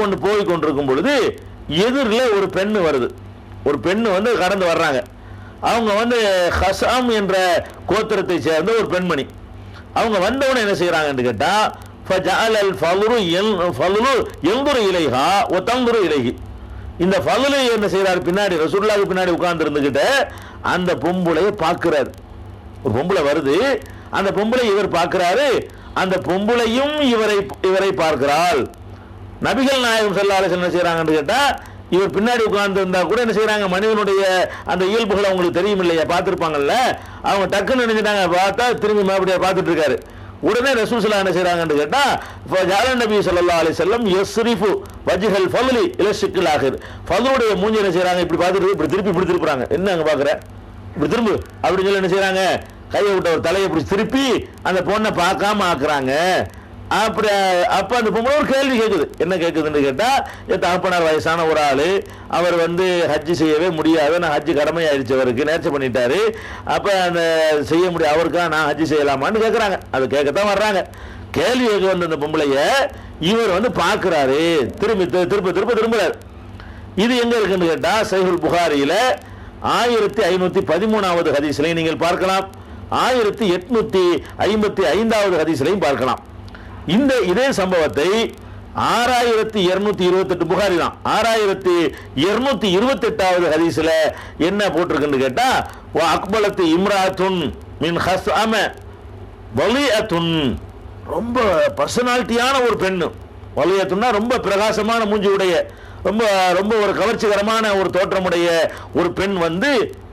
கொண்டு போய் கொண்டிருக்கும் பொழுது எதிரில் ஒரு பெண்ணு வருது. ஒரு பெண்ணு வந்து கடந்து வர்றாங்க. அவங்க வந்து ஹசாம் என்ற கோத்திரத்தை சேர்ந்த ஒரு பெண்மணி. அவங்க வந்தவன என்ன செய்யறாங்கன்னு கேட்டா ஃபஜஅலல் ஃபலுரு யன்துரு இலைஹா வ தன்துரு இலைஹி. இந்த ஃபலுலை என்ன செய்யறாரு, பின்னாடி ரசூலுல்லாஹ்வுக்கு பின்னாடி உட்கார்ந்து இருந்துகிட்டு அந்த பொம்பளையை பார்க்கிறார். ஒரு பொம்பளை வருது, அந்த பொம்பளை இவர் பார்க்கிறாரு, அந்த பொம்பளையும் இவரை பார்க்கிறாள். நபிகள் நாயகம் ஸல்லல்லாஹு அலைஹி வஸல்லம் என்ன செய்யறாங்கன்னு கேட்டா இவர் பின்னாடி உட்கார்ந்து இருந்தா கூட என்ன செய்யறாங்க, மனிதனுடைய அந்த இயல்புகள் அவங்களுக்கு தெரியும் இல்லையா, பார்த்துருப்பாங்கல்ல. அவங்க டக்குன்னு நினைச்சிட்டாங்க, பார்த்தா திரும்பி மறுபடியும் பார்த்துட்டு இருக்காரு. உடனே ரசூல் ஸல்லல்லாஹு அலைஹி செய்யறாங்கன்னு கேட்டா நபி ஸல்லல்லாஹு அலைஹி வஸல்லம் யஸ்ரிஃபு வஜ்ஹல் ஃபضலி இலா ஷிக்கில் ஆகிர். ஃபضலுடைய மூஞ்சி என்ன செய்யறாங்க, இப்படி பார்த்துட்டு இப்படி திருப்புறாங்க. என்ன அங்க பாக்குற, இப்படி திரும்பு அப்படின்னு சொல்லி என்ன செய்யறாங்க, கையை விட்ட ஒரு தலையை இப்படி திருப்பி அந்த பொண்ணை பார்க்காம ஆக்குறாங்க. அப்படி அப்ப அந்த பொம்பளை ஒரு கேள்வி கேட்குது. என்ன கேட்குதுன்னு கேட்டா, தகப்பனார் வயசான ஒரு ஆளு, அவர் வந்து ஹஜ்ஜு செய்யவே முடியாது, நான் ஹஜ்ஜு கடமை ஆயிடுச்சு, அவருக்கு நேர்ச்சி பண்ணிட்டாரு, அப்ப அந்த செய்ய முடியாது, அவருக்கா நான் ஹஜ்ஜு செய்யலாமான்னு கேட்கறாங்க. அது கேட்கத்தான் வர்றாங்க. கேள்வி கேட்க வந்த அந்த பொம்பளைய இவர் வந்து பார்க்கிறாரு, திரும்புறாரு. இது எங்க இருக்குன்னு கேட்டா சஹீஹுல் புகாரியில 1513வது ஹதீஸ்லையும் நீங்கள் பார்க்கலாம், 1855வது ஹதீஸ்லையும் பார்க்கலாம். இதே சம்பவத்தை 6228 புகாரி தான் 6228வது ஹதீஸ்ல என்ன போட்டிருக்குன்னு கேட்டா அக்பலத்து இம்ராத்துன் மின் ஹஸ்அம வலியத்துன். ரொம்ப பர்சனாலிட்டியான ஒரு பெண்ணு. வலியத்துன்னா ரொம்ப பிரகாசமான மூஞ்சி உடைய, ரொம்ப ரொம்ப ஒரு கவர்ச்சிகரமான ஒரு தோற்றமுடைய ஒரு பெண் வந்து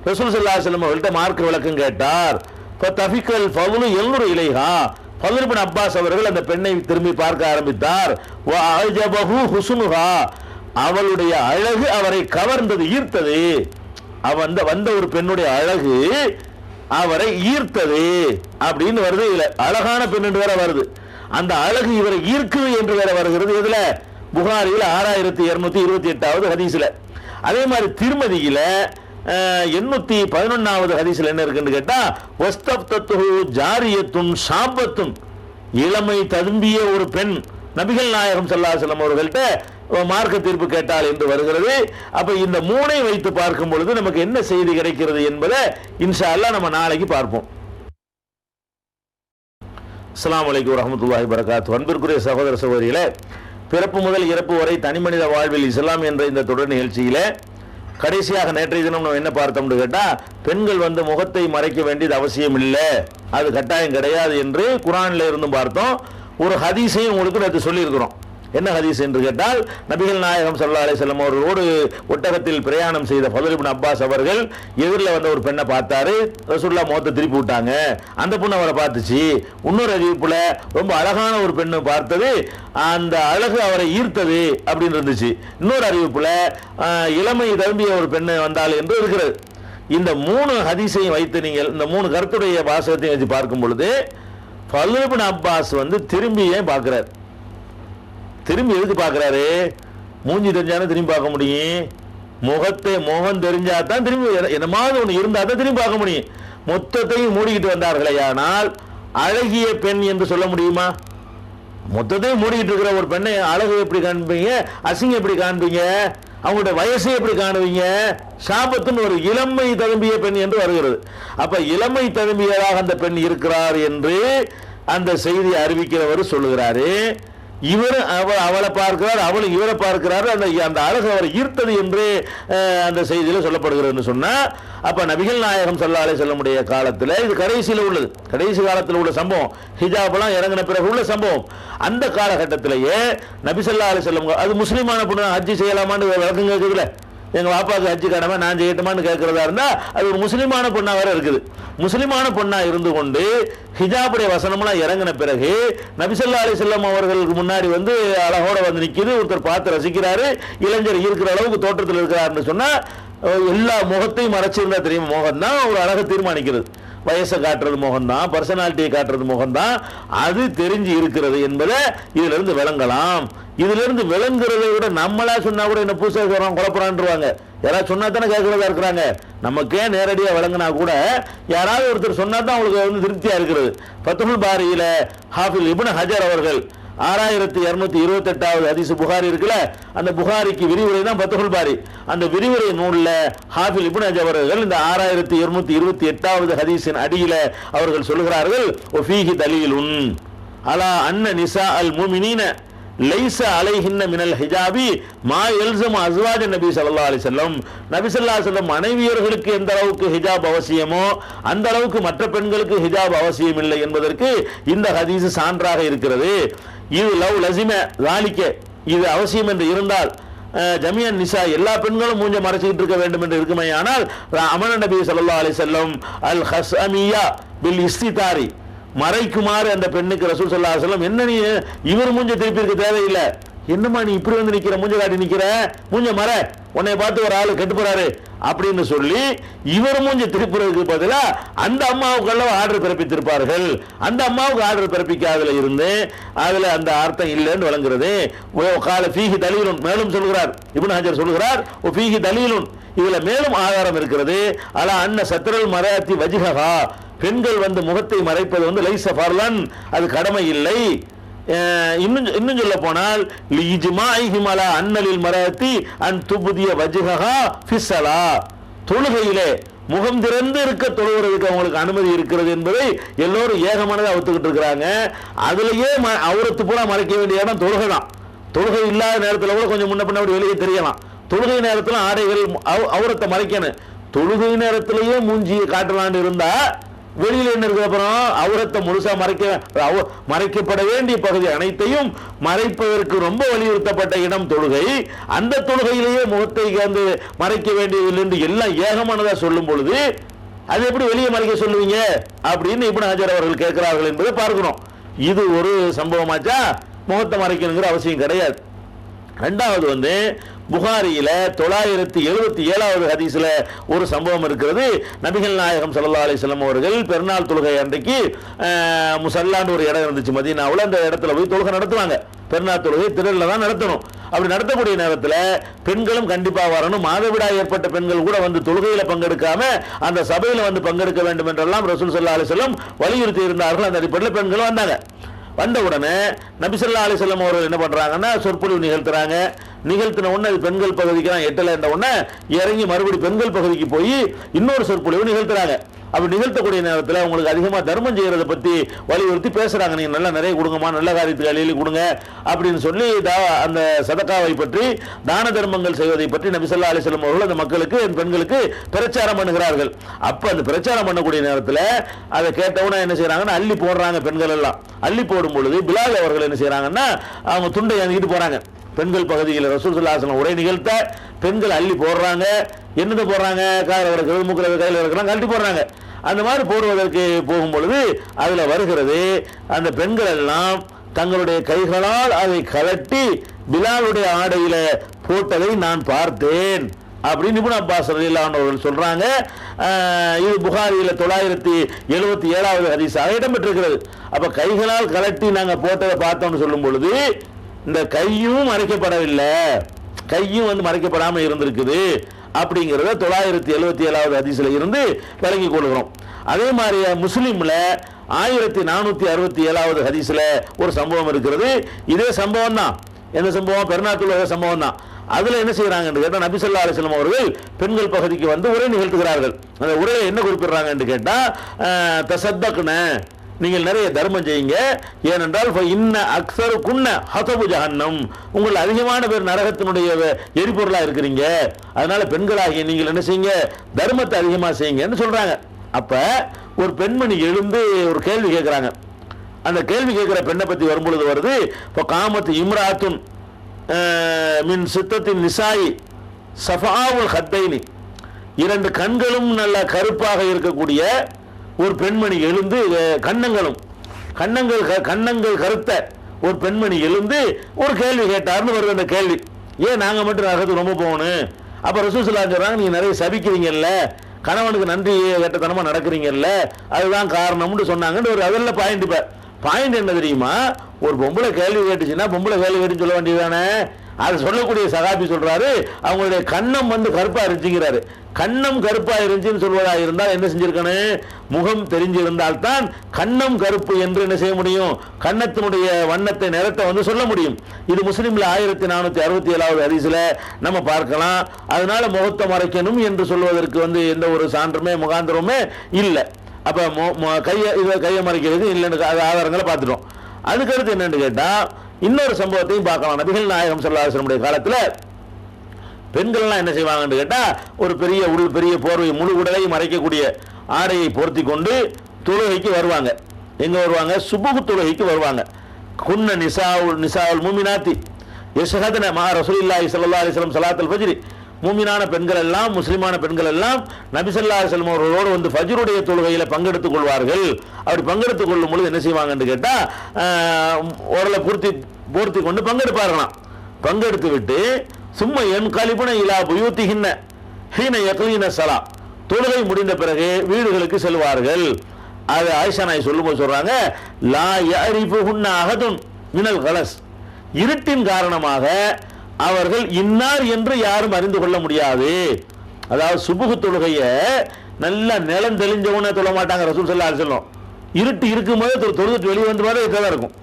ரசூல் ஸல்லல்லாஹு அலைஹி வஸல்லம் அவர்கள்ட்ட மார்க்க விளக்கம் கேட்டார். ஃபதஃபிகல் ஃபضலு யன்துரு இலைஹா. ஃபضல் இப்னு அப்பாஸ் அவர்கள் அந்த பெண்ணை திரும்பி பார்க்க ஆரம்பித்தார். வ அஜபஹு ஹுஸ்னுஹா. அவளுடைய அழகு அவரை கவர்ந்தது, ஈர்த்தது. வந்த ஒரு பெண்ணுடைய அழகு அவரை ஈர்த்தது அப்படின்னு வருது. இதுல அழகான பெண் என்று வேற வருது, அந்த அழகு இவரை ஈர்க்குது என்று வேற வருகிறது. இதுல புகாரியில் 6228வது ஹதீஸ்ல. அதே மாதிரி திருமதியில 811வது ஹதீஸ்ல என்ன இருக்குன்னு கேட்டா வஸ்தப்தத்துஹு ஜாரியத்துன் ஷாபத்துன். இளமை ததும்பிய ஒரு பெண் நபிகள் நாயகம் ஸல்லல்லாஹு அலைஹி வஸல்லம் அவர்கள்ட்ட மார்க்க தீர்ப்பு கேட்டால் என்று வருகிறது. அப்ப இந்த மூணை வைத்து பார்க்கும் பொழுது நமக்கு என்ன செய்தி கிடைக்கிறது என்பதை இன்ஷா அல்லாஹ் நம்ம நாளைக்கு பார்ப்போம். அஸ்ஸலாமு அலைக்கும் வரஹ்மத்துல்லாஹி வபரகாத்துஹு. அன்பிற்குரிய சகோதர சகோதரிகளே, பிறப்பு முதல் இறப்பு வரை தனிமனித வாழ்வில் இஸ்லாம் என்ற இந்த தொடர் நிகழ்ச்சியில கடைசியாக நேற்றைய தினம் நம்ம என்ன பார்த்தோம்னு கேட்டா, பெண்கள் வந்து முகத்தை மறைக்க வேண்டியது அவசியம் இல்லை, அது கட்டாயம் கிடையாது என்று குர்ஆன்ல இருந்தும் பார்த்தோம். ஒரு ஹதீஸையும் உங்களுக்கு நேற்று சொல்லியிருக்கிறோம். என்ன ஹதீஸ் என்று கேட்டால், நபிகள் நாயகம் ஸல்லல்லாஹு அலைஹி வஸல்லம் அவர்களோடு ஒட்டகத்தில் பிரயாணம் செய்த ஃபضல் இப்னு அப்பாஸ் அவர்கள் எதிரில் வந்த ஒரு பெண்ணை பார்த்தாரு. ரசூலுல்லாஹ் முகத்தை திருப்பி விட்டாங்க, அந்த பொண்ணு அவரை பார்த்துச்சு. இன்னொரு அறிவிப்புல ரொம்ப அழகான ஒரு பெண்ணு பார்த்தது, அந்த அழகு அவரை ஈர்த்தது அப்படின்னு இருந்துச்சு. இன்னொரு அறிவிப்புல இளமை தழும்பிய ஒரு பெண்ணு வந்தாள் என்று இருக்கிறது. இந்த மூணு ஹதீஸையும் வைத்து நீங்கள் இந்த மூணு கருத்துடைய வாசகத்தையும் வச்சு பார்க்கும் பொழுது ஃபضல் இப்னு அப்பாஸ் வந்து திரும்பி ஏன் பார்க்கிறார், திரும்பி எதுக்கு பார்க்கிறாரு? மூஞ்சி தெரிஞ்சானே திரும்பி பார்க்க முடியும், முகம் தெரிஞ்சாதான் திரும்பி என்னமாவது ஒன்று இருந்தா தான் திரும்பி பார்க்க முடியும். மொத்தத்தையும் மூடிக்கிட்டு வந்தார்களே, ஆனால் அழகிய பெண் என்று சொல்ல முடியுமா? மொத்தத்தையும் மூடிக்கிட்டு இருக்கிற ஒரு பெண்ணை அழகு எப்படி காண்பீங்க, அசிங்கம் எப்படி காண்பீங்க, அவங்களுடைய வயசை எப்படி காணுவீங்க? ஷாபத்துன்னு ஒரு இளமை ததும்பிய பெண் என்று வருகிறது. அப்ப இளமை ததும்பியதாக அந்த பெண் இருக்கிறார் என்று அந்த செய்தியை அறிவிக்கிறவர் சொல்லுகிறாரு. இவர் அவளை பார்க்கிறார், அவளும் இவரை பார்க்கிறார். அந்த அழகு அவரை ஈர்த்தது என்று அந்த செய்தியில் சொல்லப்படுகிறது சொன்னா, அப்ப நபிகள் நாயகம் ஸல்லல்லாஹு அலைஹி வஸல்லம் காலத்தில் இது கடைசியில் உள்ளது, கடைசி காலத்தில் உள்ள சம்பவம், ஹிஜாப்லாம் இறங்கின பிறகு உள்ள சம்பவம். அந்த காலகட்டத்திலேயே நபி ஸல்லல்லாஹு அலைஹி வஸல்லம் அது முஸ்லிமான பொண்ணு ஹஜ்ஜி செய்யலாமான்னு விளக்கம் கேட்குதுல, எங்க பாப்பாவுக்கு ஹஜ்ஜி கடமை நான் செய்யட்டுமான்னு கேட்கறதா இருந்தா அது ஒரு முஸ்லிமான பொண்ணா வேற இருக்குது. முஸ்லிமான பொண்ணா இருந்து கொண்டு ஹிஜாபுடைய வசனம்லாம் இறங்கின பிறகு நபி ஸல்லல்லாஹு அலைஹி வஸல்லம் அவர்களுக்கு முன்னாடி வந்து அழகோட வந்து நிக்குது, ஒருத்தர் பார்த்து ரசிக்கிறாரு, இளைஞர் இருக்கிற அளவுக்கு தோற்றத்தில் இருக்கிறாருன்னு சொன்னா எல்லா முகத்தையும் மறைச்சிருந்தா தெரியும், முகம் தான் ஒரு அழகை தீர்மானிக்கிறது. வயசை காட்டுறது முகம்தான், பர்சனாலிட்டியை காட்டுறது முகம்தான், அது தெரிஞ்சு இருக்கிறது என்பதை இதுல இருந்து விளங்கலாம். இதுல இருந்து விளங்குறதை விட நம்மளா சொன்னா கூட என்ன புதுசாக சொல்றான் குழப்பறான்ருவாங்க. யாராவது சொன்னா தானே கேட்கறதா இருக்கிறாங்க. நமக்கே நேரடியாக விளங்கினா கூட யாராவது ஒருத்தர் சொன்னா தான் அவங்களுக்கு வந்து திருப்தியா இருக்கிறது. ஃபத்ஹுல் பாரியில ஹாஃபிஸ் இப்னு ஹஜர் அவர்கள் 6228வது ஹதீஸ் புகாரி இருக்குல்ல, அந்த புகாரிக்கு விரிவுரை தான் ஃபத்ஹுல் பாரி. அந்த விரிவுரை நூலில் ஹாஃபில் இப்னு ஹஜர் அவர்கள் இந்த 6228வது ஹதீஸின் அடியில அவர்கள் சொல்கிறார்கள், ஒஃபீஹி தலீலுன் அலா அன்ன நிசா அல் முஃமினீன லைஸ அலைஹின்ன மினல் ஹிஜாபி மா யல்ஸமு அஸ்வாஜ நபி ஸல்லல்லாஹு அலைஹி வஸல்லம். நபி ஸல்லல்லாஹு அலைஹி வஸல்லம் மனைவியர்களுக்கு எந்த அளவுக்கு ஹிஜாப் அவசியமோ அந்த அளவுக்கு மற்ற பெண்களுக்கு ஹிஜாப் அவசியம் இல்லை என்பதற்கு இந்த ஹதீஸ் சான்றாக இருக்கிறது. இது லவ் லஸிம ஸாலிக, இது அவசியம் என்று இருந்தால் ஜமியன் நிசா எல்லா பெண்களும் மூஞ்ச மறைச்சிட்டு இருக்க வேண்டும் என்று இருக்குமே, ஆனால் அமர நபி ஸல்லல்லாஹு அலைஹி வஸல்லம் அல் ஹஸ்அமியா பில் இஸ்திதாரி, மறைக்குமாறு அந்த பெண்ணுக்கு ரசூல் ஸல்லல்லாஹு அலைஹி வஸல்லம், என்ன நீ இவர் மூஞ்ச திருப்பி இருக்க தேவையில்லை, என்னம்மா நீ இப்படி வந்து நிக்கிற, மூஞ்ச காட்டி நிக்கிற, மூஞ்ச மற, உன்னை பார்த்து ஒரு ஆளு கெட்டு போறாரு அப்படின்னு சொல்லி இவர் மூஞ்ச திருப்புறதுக்கு பதிலா அந்த அம்மாவுக்கெல்லாம் ஆர்டர் பிறப்பித்திருப்பார்கள். அந்த அம்மாவுக்கு ஆர்டர் பிறப்பிக்காதல இருந்து அதுல அந்த அர்த்தம் இல்லைன்னு வழங்குறது. கால ஃபீஹி தலீலுன், மேலும் சொல்கிறார் இப்னு ஹஜர் சொல்கிறார், ஃபீஹி தலீலுன், இதுல மேலும் ஆதாரம் இருக்கிறது. அலா அன்ன சத்ரல் மராத்தி வஜ்ஹஹா, பெண்கள் வந்து முகத்தை மறைப்பது வந்து லைஸ ஃபர்லன், அது கடமை இல்லை. இன்னும் சொல்ல போனால் லிஜ்மாஇஹிம் அலா அன்னலில் மராத்தி அன் துப்திய வஜ்ஹஹா ஃபிஸ்ஸலா, தொழுகையிலே முகம் திறந்து இருக்க தொழுகிறதுக்கு அவங்களுக்கு அனுமதி இருக்கிறது என்பதை எல்லோரும் ஏகமானதாக ஒத்துக்கிட்டு இருக்கிறாங்க. அதுலயே அவுரத்து பூரா மறைக்க வேண்டிய இடம் தொழுகை தான். தொழுகை இல்லாத நேரத்தில் கூட கொஞ்சம் முன்ன பின்ன வெளியே தெரியலாம். தொழுகை நேரத்தில் ஆடைகள் அவுரத்தை மறைக்கணும். தொழுகை நேரத்திலேயே மூஞ்சியை காட்டலான்னு இருந்தா வெளியில என்ன இருக்கு, அப்புறம் அவுரத்தை முழுசா மறைக்கப்பட வேண்டிய பகுதி அனைத்தையும் மறைப்பதற்கு ரொம்ப வலியுறுத்தப்பட்ட இடம் தொழுகை. அந்த தொழுகையிலேயே முகத்தை வந்து மறைக்க வேண்டியதில்லை என்று எல்லாம் ஏகமானதா சொல்லும் பொழுது அது எப்படி வெளியே மறைக்க சொல்லுவீங்க அப்படின்னு இப்னு ஹஜர் அவர்கள் கேட்கிறார்கள் என்பதை பார்க்கணும். இது ஒரு சம்பவமாச்சா, முகத்தை மறைக்கணுங்கிற அவசியம் கிடையாது. ரெண்டாவது வந்து புகாரியில 977வது ஹதீஸ்ல ஒரு சம்பவம் இருக்கிறது. நபிகள் நாயகம் ஸல்லல்லாஹு அலைஹி வஸல்லம் அவர்கள் பெருநாள் தொழுகை அன்றைக்கு முசல்லான்னு ஒரு இடம் இருந்துச்சு மதீனாவுல, அந்த இடத்துல போய் தொழுகை நடத்துவாங்க. பெருநாள் தொழுகை திடல்ல தான் நடத்தணும். அப்படி நடத்தக்கூடிய நேரத்தில் பெண்களும் கண்டிப்பா வரணும். மாதவிடாய் ஏற்பட்ட பெண்கள் கூட வந்து தொழுகையில பங்கெடுக்காம அந்த சபையில வந்து பங்கெடுக்க வேண்டும் என்றெல்லாம் ரசூல் ஸல்லல்லாஹு அலைஹி வஸல்லம் வலியுறுத்தி இருந்தார்கள். அந்த அடிப்படையில் பெண்களும் வந்தாங்க. வந்த உடனே நபி ஸல்லல்லாஹு அலைஹி வஸல்லம் அவர்கள் என்ன பண்றாங்கன்னா சொற்பொழிவு நிகழ்த்துறாங்க. நிகழ்த்தின உடனே அது பெண்கள் பகுதிக்கு தான் எட்டல என்ற உடனே இறங்கி மறுபடி பெண்கள் பகுதிக்கு போய் இன்னொரு சொற்பொழிவு நிகழ்த்துறாங்க. அப்படி நிகழ்த்தக்கூடிய நேரத்தில் உங்களுக்கு அதிகமாக தர்மம் செய்யறதை பற்றி வலியுறுத்தி பேசுறாங்க. நீங்க நல்லா நிறைய கொடுங்கம்மா, நல்ல காரியத்துக்கு அழியில் கொடுங்க அப்படின்னு சொல்லி அந்த சதக்காவை பற்றி, தான தர்மங்கள் செய்வதை பற்றி நபி ஸல்லல்லாஹு அலைஹி வஸல்லம் அவர்கள் அந்த மக்களுக்கு பெண்களுக்கு பிரச்சாரம் பண்ணுகிறார்கள். அப்ப அந்த பிரச்சாரம் பண்ணக்கூடிய நேரத்தில் அதை கேட்டவுடனே என்ன செய்யறாங்கன்னா அள்ளி போடுறாங்க. பெண்கள் எல்லாம் அள்ளி போடும் பொழுது பிலால் அவர்கள் என்ன செய்யறாங்கன்னா அவங்க துண்டை அணிக்கிட்டு போறாங்க. பெண்கள் பகுதியில் ரசூல் ஸல்லல்லாஹு அலைஹி வஸல்லம் உரை நிகழ்த்த பெண்கள் அள்ளி போடுறாங்க. என்னது போடுறாங்க, காலில் இருக்கிறது, மூக்கில் கையில் இருக்கிறாங்க, அள்ளி போடுறாங்க. அந்த மாதிரி போடுவதற்கு போகும் பொழுது அதுல வருகிறது, அந்த பெண்கள் எல்லாம் தங்களுடைய கைகளால் அதை கலட்டி பிலாலுடைய ஆடையில போட்டதை நான் பார்த்தேன் அப்படின்னு இப்னு அப்பாஸ் ரலியல்லாஹு அன்ஹு அவர்கள் சொல்றாங்க. இது புகாரியில 977வது ஹதீஸாக இடம்பெற்றிருக்கிறது. அப்ப கைகளால் கலட்டி நாங்க போட்டதை பார்த்தோம்னு சொல்லும் பொழுது இந்த கையும் மறைக்கப்படவில்லை, கையும் வந்து மறைக்கப்படாம இருந்திருக்குது அப்படிங்கிறத 977வது ஹதீஸ்ல இருந்து விளங்கிக் கொள்கிறோம். அதே மாதிரி முஸ்லிம்ல 1467வது ஹதீஸ்ல ஒரு சம்பவம் இருக்கிறது. இதே சம்பவம் தான். எந்த சம்பவம்? பெருநாள் சம்பவம் தான். அதுல என்ன செய்யறாங்கன்னு கேட்டா நபி ஸல்லல்லாஹு அலைஹி வஸல்லம் அவர்கள் பெண்கள் பகுதிக்கு வந்து உரை நிகழ்த்துகிறார்கள். அந்த உரையை என்ன குறிப்பிடுறாங்கன்னு கேட்டா தசத்தக்ன, நீங்கள் நிறைய தர்மம் செய்யுங்க, ஏனென்றால் இன்ன அக்ஸரு குன்ன ஹதபு ஜஹன்னம், உங்கள் அதிகமான பேர் நரகத்தினுடைய எரிபொருளா இருக்கிறீங்க, அதனால பெண்களாகிய நீங்கள் என்ன செய்யுங்க, தர்மத்தை அதிகமாக செய்யுங்கன்னு சொல்றாங்க. அப்ப ஒரு பெண்மணி எழுந்து ஒரு கேள்வி கேட்கிறாங்க. அந்த கேள்வி கேட்கிற பெண்ணை பத்தி வரும்பொழுது வருது, இப்போ காமத்து இம்ராத்துன் மின் சித்தத்தின் நிசாயி சஃபாவுல் ஹத்தைனி, இரண்டு கண்களும் நல்ல கருப்பாக இருக்கக்கூடிய ஒரு பெண்மணி எழுந்து, கண்ணங்கள் கருத்த ஒரு பெண்மணி எழுந்து ஒரு கேள்வி கேட்டார்னு வருது. அந்த கேள்வி, ஏன் நாங்க மட்டும் நரகத்துக்கு ரொம்ப போகணும்? அப்ப ரசூல் ஸல்லல்லாஹு அலைஹி வஸல்லம் நீங்க நிறைய சபிக்கிறீங்கல்ல, கணவனுக்கு நன்றி கெட்டத்தனமா நடக்கிறீங்கல்ல, அதுதான் காரணம்னு சொன்னாங்கன்னு ஒரு அதெல்லாம் பாயிண்ட் என்ன தெரியுமா? ஒரு பொம்பளை கேள்வி கேட்டுச்சுன்னா பொம்பளை கேள்வி கேட்டுன்னு சொல்ல வேண்டியதானே, அது சொல்லக்கூடிய சகாபி சொல்றாரு, அவங்களுடைய கன்னம் வந்து கருப்பா இருந்துச்சுங்கிறாரு. கன்னம் கருப்பா இருந்துச்சுன்னு சொல்வதா இருந்தால் என்ன செஞ்சிருக்கணும், முகம் தெரிஞ்சிருந்தால் தான் கன்னம் கருப்பு என்று என்ன செய்ய முடியும், கன்னத்தினுடைய வண்ணத்தை நிறத்தை வந்து சொல்ல முடியும். இது முஸ்லிம்ல 1467வது ஹதீஸ்ல நம்ம பார்க்கலாம். அதனால முகத்தை மறைக்கணும் என்று சொல்வதற்கு வந்து எந்த ஒரு சான்றுமே முகாந்திரமே இல்லை. அப்ப கையை மறைக்கிறது இல்லைன்னு ஆதாரங்களை பார்த்துட்டோம். அதுக்கடுத்து என்னன்னு கேட்டா இன்னொரு சம்பவத்தையும் பார்க்கலாம். நபிகள் நாயகம் ஸல்லல்லாஹு அலைஹி வஸல்லம் காலத்துல பெண்கள்லாம் என்ன செய்வாங்கன்னு கேட்டா ஒரு பெரிய போர்வை முழு உடலை மறைக்கக்கூடிய ஆடையை பொருத்தி கொண்டு தொழுகைக்கு வருவாங்க. எங்க வருவாங்க, சுபுஹ் தொழுகைக்கு வருவாங்க. குன்ன நிசாவுல் மூமினாத்தி யஷ்ஹதுன மா ரசூலுல்லாஹி ஸல்லல்லாஹு அலைஹி வஸல்லம் ஸலாத்துல் ஃபஜ்ர். மூமினான பெண்கள் எல்லாம், முஸ்லிமான பெண்கள் எல்லாம் நபி ஸல்லல்லாஹு அலைஹி வஸல்லம் அவர்களோடு வந்து ஃபஜ்ருடைய தொழுகையில பங்கெடுத்துக் கொள்வார்கள். அப்படி பங்கெடுத்துக் கொள்ளும் பொழுது என்ன செய்வாங்கன்னு கேட்டா உடலை பூர்த்தி கொண்டு பங்கெடுப்பார்களாம். பங்கெடுத்து விட்டு சும்மா என் கலிபுன இலா புயூத்திஹின்ன ஹீன யக்லீன ஸலா, தொழுகை முடிந்த பிறகு வீடுகளுக்கு செல்வார்கள். அது ஆயிஷா நாய் சொல்லும்போது சொல்றாங்க, லா யரிஃபுஹுன்ன அஹதுன் மினல் கலஸ், இருட்டின் காரணமாக அவர்கள் இன்னார் என்று யாரும் அறிந்து கொள்ள முடியாது. அதாவது சுபுகு தொழுகைய நல்ல நிலம் தெளிஞ்சவன தொழ மாட்டாங்க ரசூல் ஸல்லல்லாஹு அலைஹி வஸல்லம். இருட்டு இருக்கும்போது தொழுதுட்டு வெளியே வந்து பார்த்தா இதுதான் இருக்கும்.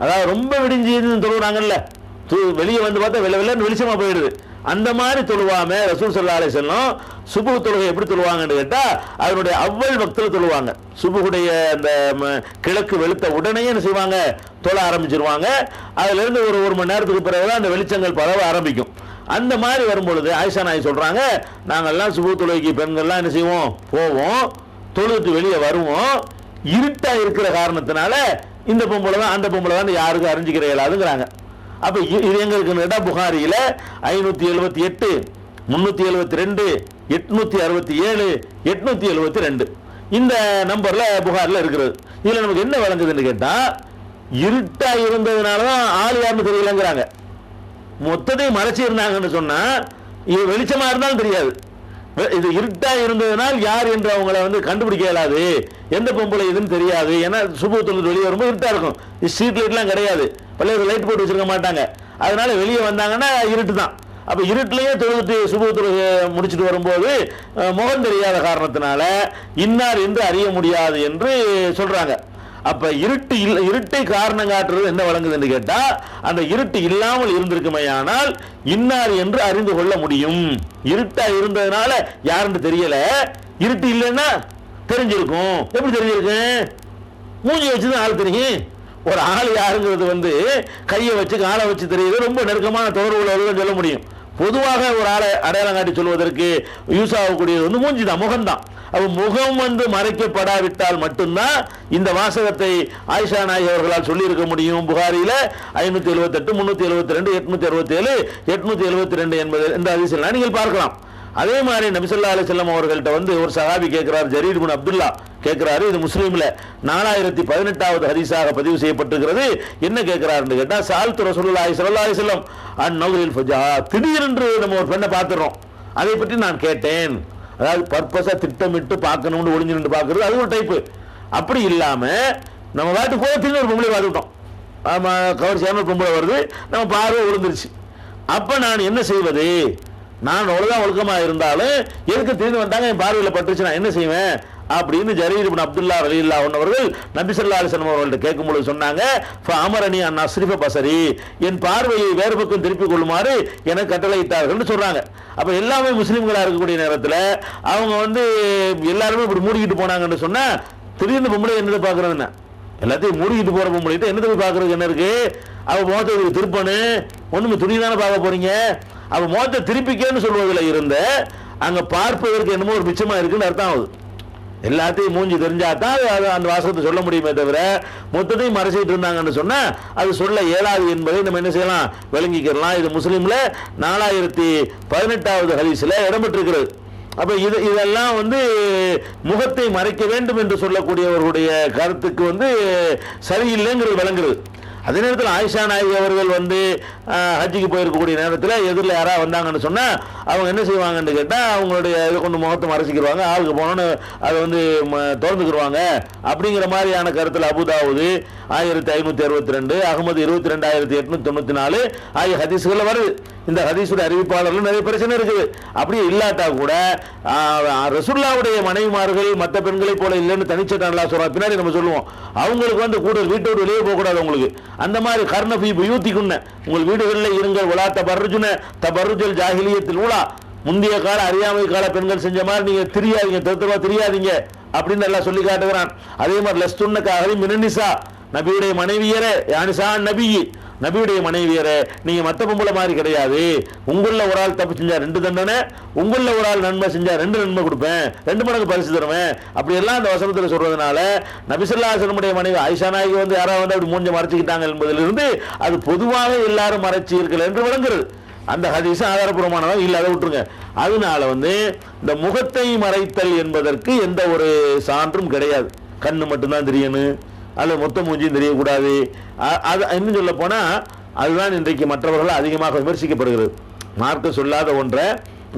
அதாவது ரொம்ப விடிஞ்சு தொழுகிறாங்கல்ல, வெளியே வந்து பார்த்தா வெள்ளன்னு வெளிச்சமா போயிடுது. அந்த மாதிரி தொழுவாம ரசூல் ஸல்லல்லாஹு அலைஹி வஸல்லம் சுபுஹ் தொழுகை எப்படி தொழுவாங்கன்னு கேட்டா அதனுடைய அவ்வள் வக்தில் தொழுவாங்க. சுபுஹுடைய அந்த கிழக்கு வெளுத்த உடனே என்ன செய்வாங்க, தொழ ஆரம்பிச்சிருவாங்க. அதுல இருந்து ஒரு மணி நேரத்துக்கு பிறகுதான் அந்த வெளிச்சங்கள் பரவ ஆரம்பிக்கும். அந்த மாதிரி வரும்பொழுது ஆயிஷா நாய் சொல்றாங்க, நாங்கெல்லாம் சுபுஹ் தொழுகைக்கு பெண்கள்லாம் என்ன செய்வோம், போவோம், தொழுது வெளியே வருவோம். இருட்டா இருக்கிற காரணத்தினால இந்த பொம்பளை தான் அந்த பொம்பளை தான் யாருக்கும் அறிஞ்சிக்கிற இயலாதுங்கிறாங்க. அப்ப இது எங்களுக்கு கேட்டா புகாரியில 578, 372, 867, 872 இந்த நம்பர்ல புகார்ல இருக்கிறது. இதுல நமக்கு என்ன விளங்குதுன்னு கேட்டா இருட்டா இருந்ததுனாலதான் ஆள் யாருன்னு தெரியலங்கிறாங்க. மொத்தத்தையும் மறைச்சி இருந்தாங்கன்னு சொன்னா இது வெளிச்சமா இருந்தாலும் தெரியாது. இது இருட்டா இருந்ததுனால் யார் என்று அவங்கள வந்து கண்டுபிடிக்க இயலாது, எந்த பொம்பளை இதுன்னு தெரியாது. ஏன்னா சுபுஹ் தொழுது வெளியே வரும்போது இருட்டா இருக்கும், ஸ்ட்ரீட் லைட்லாம் கிடையாது, பள்ளியில் லைட் போட்டு வச்சிருக்க மாட்டாங்க. அதனால வெளியே வந்தாங்கன்னா இருட்டு தான். அப்ப இருட்டிலேயே தொழுது சுபுஹ் தொழுகை முடிச்சுட்டு வரும்போது முகம் தெரியாத காரணத்தினால இன்னார் என்று அறிய முடியாது என்று சொல்றாங்க. அப்ப இருட்டை காரணம் காட்டுறது என்ன வழங்குதுன்னு கேட்டா அந்த இருட்டு இல்லாமல் இருந்திருக்குமையானால் இன்னார் என்று அறிந்து கொள்ள முடியும். இருட்டா இருந்ததுனால யாருன்னு தெரியல, இருட்டு இல்லைன்னா தெரிஞ்சிருக்கும். எப்படி தெரிஞ்சிருக்கு, மூஞ்சி வச்சுதான் ஆள் தெரியும். ஒரு ஆள் யாருங்கிறது வந்து கையை வச்சு காலை வச்சு தெரியுது, ரொம்ப நெருக்கமான தொடர்புள்ள சொல்ல முடியும். பொதுவாக ஒரு ஆளை அடையாளம் காட்டி சொல்வதற்கு யூஸ் ஆகக்கூடியது வந்து மூஞ்சி தான், முகம்தான். அப்ப முகம் வந்து மறைக்கப்படாவிட்டால் மட்டும்தான் இந்த வாசகத்தை ஆயிஷா நாயகி அவர்களால் சொல்லி இருக்க முடியும். புகாரியில 578, 372, 867, 872 என்பது இந்த ஹதீஸில் நீங்கள் பார்க்கலாம். அதே மாதிரி நபி ஸல்லல்லாஹு அலைஹி வஸல்லம் அவர்கள்ட்ட வந்து ஒரு சஹாபி கேட்கிறார், ஜரீர் இப்னு அப்துல்லா கேட்கிறாரு. இது முஸ்லிம்ல 4018வது ஹதீஸாக பதிவு செய்யப்பட்டிருக்கிறது. என்ன கேட்கிறாருன்னு கேட்டா சால்து ரசூலுல்லாஹி ஸல்லல்லாஹு அலைஹி வஸல்லம் அன் நௌரில் ஃபஜா, திடீரென்று நம்ம ஒரு பெண்ணை பார்த்துறோம், அதை பற்றி நான் கேட்டேன். அதாவது பர்பஸா திட்டமிட்டு பார்க்கணும்னு ஒளிஞ்சு நின்று பார்க்கறது அது ஒரு டைப்பு. அப்படி இல்லாம நம்ம வாட்டு போய் திரும்ப ஒரு பொம்பளை பார்த்துட்டோம், ஆமா கவர்ச்சியான பொம்பளை வருது, நம்ம பார்வை விழுந்துருச்சு. அப்ப நான் என்ன செய்வது, நான் அவ்வளவுதான் ஒழுக்கமாக இருந்தாலும் எதுக்கு திரும்பி வந்தாங்க என் பார்வையில் பட்டுச்சு, நான் என்ன செய்வேன் அப்படின்னு ஜரீர் இப்னு அப்துல்லா ரலியல்லாஹு அன்ஹு அவர்கள் நபி ஸல்லல்லாஹு அலைஹி வஸல்லம் அவர்கள்ட்ட கேட்கும்போது சொன்னாங்க, ஃபஅமரனி அன் அஸ்ரிஃப பஸரி, என் பார்வையை வேறு பக்கம் திருப்பிக் கொள்ளுமாறு எனக்கு கட்டளையிட்டார்கள்னு சொல்றாங்க. அப்ப எல்லாமே முஸ்லிம்களா இருக்கக்கூடிய நேரத்தில் அவங்க வந்து எல்லாருமே இப்படி மூடிக்கிட்டு போனாங்கன்னு சொன்னா திடீர்னு பொம்பளை என்னதை பார்க்கறதுன்னா எல்லாத்தையும் மூடிக்கிட்டு போற பொம்பளைகிட்ட என்னத்தை போய் பார்க்கறதுக்கு என்ன இருக்கு, அவ முகத்தை திருப்பனு ஒண்ணுமே துணி தானே பார்க்க போறீங்க, அவ முகத்தை திருப்பிக்கன்னு சொல்வதில் இருந்த அங்க பார்ப்பதற்கு என்னமோ ஒரு மிச்சமா இருக்குன்னு அர்த்தம் ஆகுது. எல்லாத்தையும் மூஞ்சி தெரிஞ்சாதான் அந்த வாசகத்தை சொல்ல முடியுமே தவிர மொத்தத்தையும் மறைச்சிட்டு இருந்தாங்கன்னு சொன்னா அது சொல்ல இயலாது என்பதை நம்ம என்ன செய்யலாம், விளங்கிக்கலாம். இது முஸ்லிம்ல 4018வது ஹதீஸ்ல இடம்பெற்றிருக்கிறது. அப்ப இதெல்லாம் வந்து முகத்தை மறைக்க வேண்டும் என்று சொல்லக்கூடியவர்களுடைய கருத்துக்கு வந்து சரியில்லைங்கிறது விளங்குறது. அதே நேரத்தில் ஆயிஷா நாயகி அவர்கள் வந்து ஹஜ்ஜுக்கு போயிருக்கக்கூடிய நேரத்தில் எதிரில் யாராவது வந்தாங்கன்னு சொன்னால் அவங்க என்ன செய்வாங்கன்னு கேட்டால் அவங்களுடைய இதை கொண்டு முகத்தை மறைச்சிக்கிடுவாங்க, ஆளுக்கு போனோன்னு அதை வந்து திறந்துக்கிடுவாங்க அப்படிங்கிற மாதிரியான கருத்தில் அபுதாவுது 1562, அகமது 22,894 ஆகிய ஹதீஸ்களில் வருது. இந்த ஹதீஸுடைய அறிவிப்பாளர்கள் நிறைய பிரச்சனை இருக்குது. அப்படியே இல்லாட்டா கூட ரசூலுல்லாஹ்வுடைய மனைவிமார்கள் மற்ற பெண்களை போல இல்லைன்னு தனிச்சட்டம் அல்லாஹ் சொல்றான். பின்னாடி நம்ம சொல்லுவோம், அவங்களுக்கு வந்து கூட வீட்டை விட்டு வெளியே போகக்கூடாது. உங்களுக்கு அந்த மாதிரி கர்ணபி யூத்திக்குன்ன உங்கள் வீடுகளில் இருங்கள். உலா தபர்ருஜுன தபர்ருஜல் ஜாஹிலியத்தில் ஊலா, முந்தைய கால அறியாமை கால பெண்கள் செஞ்ச மாதிரி நீங்க தெரியாதீங்க, தெருத்தரவா தெரியாதீங்க அப்படின்னு எல்லாம் சொல்லி காட்டுகிறான். அதே மாதிரி லஸ்துன்னக மினனிசா, நபியுடைய மனைவியரே யானிசா நபி, நபியுடைய மனைவியரே நீங்க மற்ற பொம்பளை மாதிரி கிடையாது. உங்கள ஒரு ஆள் தப்பு செஞ்சா 2 தண்டனை, உங்கள ஒரு ஆள் நன்மை செஞ்சா 2 நன்மை கொடுப்பேன், 2 மடங்கு பரிசு தருவேன். அப்படி எல்லாம் அந்த வசனத்தில் சொல்றதுனால நபி ஸல்லல்லாஹு அலைஹி வஸல்லம் மனைவி ஆயிஷா நாயகி வந்து யாராவது வந்து அப்படி மூஞ்ச மறைச்சிக்கிட்டாங்க என்பதிலிருந்து அது பொதுவாக எல்லாரும் மறைச்சி இருக்கல என்று விளங்குறது. அந்த ஹதீஸ் ஆதாரபூர்வமானதாக இல்லை, அதை விட்டுருங்க. அதனால வந்து இந்த முகத்தை மறைத்தல் என்பதற்கு எந்த ஒரு சான்றும் கிடையாது. கண்ணு மட்டும்தான் தெரியணும், அல்ல மொத்த மூஞ்சியும் தெரியக்கூடாது. அது இன்னும் சொல்ல போனா அதுதான் இன்றைக்கு மற்றவர்கள் அதிகமாக விமர்சிக்கப்படுகிறது. மார்க்கம் சொல்லாத ஒன்றை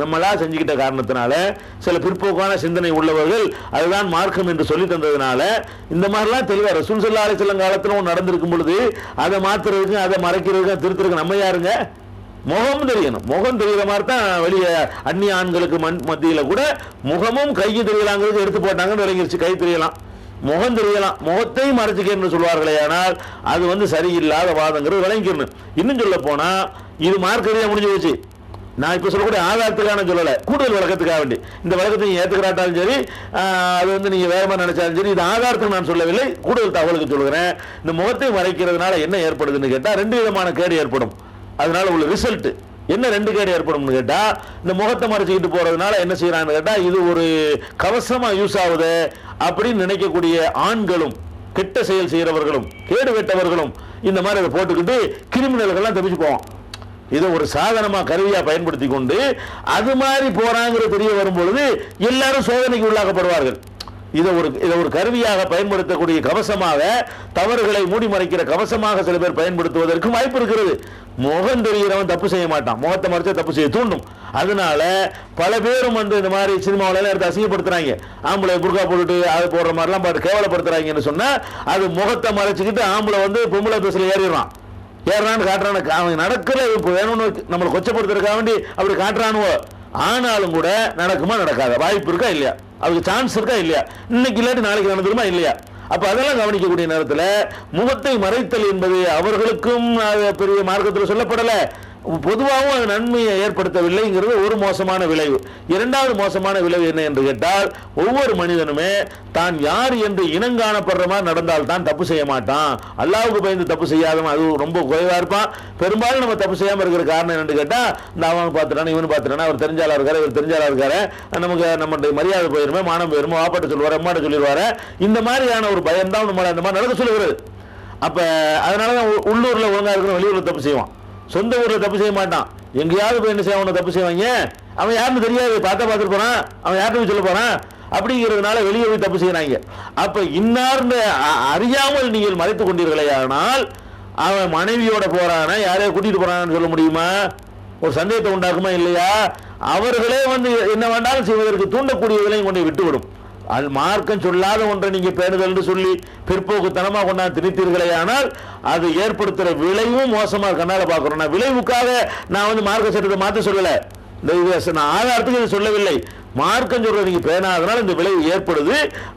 நம்மளா செஞ்சுக்கிட்ட காரணத்தினால சில பிற்போக்கான சிந்தனை உள்ளவர்கள் அதுதான் மார்க்கம் என்று சொல்லி தந்ததுனால இந்த மாதிரிலாம் தெளிவாக ரசூல் ஸல்லல்லாஹு அலைஹி வஸல்லம் காலத்தில் நடந்திருக்கும் பொழுது அதை மாத்துறதுக்கு அதை மறைக்கிறதுக்கு திருத்துறதுக்கு நம்ம யாருங்க? முகம் தெரியணும். முகம் தெரிகிற மாதிரி தான் வெளியே அந்நிய ஆண்களுக்கு மத்தியில் கூட முகமும் கையும் தெரியலாங்கிறது எடுத்து போட்டாங்கன்னு விளங்கிருச்சு. கை தெரியலாம், முகம் தெரியலாம், முகத்தை மறைச்சிக்கன்னு சொல்வார்களே, ஆனால் அது வந்து சரியில்லாத வாதங்கிறது விளங்கிக்கணும். இன்னும் சொல்ல போனா இது மார்க்கறியா முடிஞ்சு போச்சு. நான் இப்ப சொல்லக்கூடிய ஆதாரத்துக்கான சொல்லலை, கூடுதல் விளக்கத்துக்காக வேண்டி. இந்த விளக்கத்தை நீங்க ஏற்றுக்கிறாட்டாலும் சரி, அது வந்து நீங்க வேற மாதிரி நினைச்சாலும் சரி, இது ஆதாரத்துக்கு நான் சொல்லவில்லை, கூடுதல் தகவலுக்கு சொல்லுகிறேன். இந்த முகத்தை மறைக்கிறதுனால என்ன ஏற்படுதுன்னு கேட்டா 2 விதமான கேடு ஏற்படும். அதனால உள்ள ரிசல்ட் என்ன 2 கேடு ஏற்படும் கேட்டா, இந்த முகத்தை மறைச்சிக்கிட்டு போறதுனால என்ன செய்யறான்னு கேட்டா இது ஒரு கவசமா யூஸ் ஆகுது அப்படின்னு நினைக்கக்கூடிய ஆண்களும் கெட்ட செயல் செய்யறவர்களும் கேடு வெட்டவர்களும் இந்த மாதிரி அதை போட்டுக்கிட்டு கிரிமினல்கள்லாம் தப்பிச்சு போவான். இதை ஒரு சாதனமா கருவியா பயன்படுத்தி கொண்டு அது மாதிரி போறாங்கிற தெரிய வரும் பொழுது எல்லாரும் சோதனைக்கு உள்ளாக்கப்படுவார்கள். இதை ஒரு கருவியாக பயன்படுத்தக்கூடிய கவசமாக, தவறுகளை மூடி மறைக்கிற கவசமாக சில பேர் பயன்படுத்துவதற்கும் வாய்ப்பு இருக்கிறது. முகம் தெரிகிறவன் தப்பு செய்ய மாட்டான், முகத்தை மறைச்சா தப்பு செய்ய தூண்டும். அதனால பல பேரும் வந்து இந்த மாதிரி சினிமாவில எடுத்து அசிங்கப்படுத்துறாங்க. ஆம்பளை புர்கா போட்டுட்டு அதை போடுற மாதிரிலாம் பாட்டு கேவலப்படுத்துறாங்கன்னு சொன்னா அது முகத்தை மறைச்சிக்கிட்டு ஆம்பளை வந்து பொம்பளை பேசல ஏறான்னு காட்டுறான்னு அவன் நடக்கிற வேணும்னு நம்மளை கொச்சப்படுத்துறதுக்காக வேண்டி அப்படி காட்டுறானுவோ. ஆனாலும் கூட நடக்குமா நடக்காத வாய்ப்பு இருக்கா இல்லையா, அதுக்கு சான்ஸ் இருக்கா இல்லையா, இன்னைக்கு இல்லாட்டி நாளைக்கு நடந்துருமா இல்லையா? அப்ப அதெல்லாம் கவனிக்கக்கூடிய நேரத்தில் முகத்தை மறைத்தல் என்பது அவர்களுக்கும் பெரிய மார்க்கத்தில் சொல்லப்படல, பொதுவாகவும் அது நன்மையை ஏற்படுத்தவில்லைங்கிறது ஒரு மோசமான விளைவு. இரண்டாவது மோசமான விளைவு என்ன என்று கேட்டால், ஒவ்வொரு மனிதனுமே தான் யார் என்று இனங்காணப்படுற மாதிரி நடந்தால் தான் தப்பு செய்ய மாட்டான். அல்லாஹ்வுக்கு பயந்து தப்பு செய்யாதவன் அது ரொம்ப குறைவா இருப்பான். பெரும்பாலும் நம்ம தப்பு செய்யாம இருக்கிற காரணம் என்னன்னு கேட்டா, இந்த அவன் பார்த்துட்டானா இவனு பார்த்துட்டானா, அவர் தெரிஞ்சாலா இருக்காரு இவர் தெரிஞ்சாலா இருக்காரு, நமக்கு நம்மளுடைய மரியாதை போயிருமே, மானம் போயிருமோ, வாப்பாட்ட சொல்லுவாரு அம்மாட்ட சொல்லிடுவாரு, இந்த மாதிரியான ஒரு பயம் தான் நம்மளை அந்த மாதிரி நடக்க சொல்லுகிறது. அப்ப அதனாலதான் உள்ளூர்ல ஒழுங்கா இருக்கணும், வெளியூர்ல தப்பு செய்வான், சொந்த ஊர்ல தப்பு செய்ய மாட்டான். எங்கேயாவது போய் என்ன செய்வான், தப்பு செய்வாங்க, அவன் யாருன்னு தெரியாது, பார்த்துட்டு போறான், அவன் யார்கிட்ட சொல்ல போறான் அப்படிங்கிறதுனால வெளியே போய் தப்பு செய்யறாங்க. அப்ப இன்னார்ந்த அறியாமல் நீங்கள் மறைத்துக் கொண்டீர்களே, ஆனால் அவன் மனைவியோட போறானா யாரையா கூட்டிட்டு போறான்னு சொல்ல முடியுமா? ஒரு சந்தேகத்தை உண்டாக்குமா இல்லையா? அவர்களே வந்து என்ன வேண்டாலும் செய்வதற்கு தூண்டக்கூடியவர்களையும் கொண்டு விட்டுவிடும். மார்க்கம் சொல்லாத ஒன்றை நீங்க பேணுதல் என்று சொல்லி பிற்போக்குத்தனமா கொண்டாந்து திணித்தீர்களே, ஆனால் அது ஏற்படுத்துற விளைவும் மோசமா கண்ணால பாக்குறோம். நான் விளைவுக்காக நான் வந்து மார்க்க சட்டத்தை மாற்ற சொல்லல, நான் ஆதாரத்துக்கு இதை சொல்லவில்லை. மார்க்கம் சொல்ற நீங்க பேணாதனால இந்த விளைவு ஏற்படுது,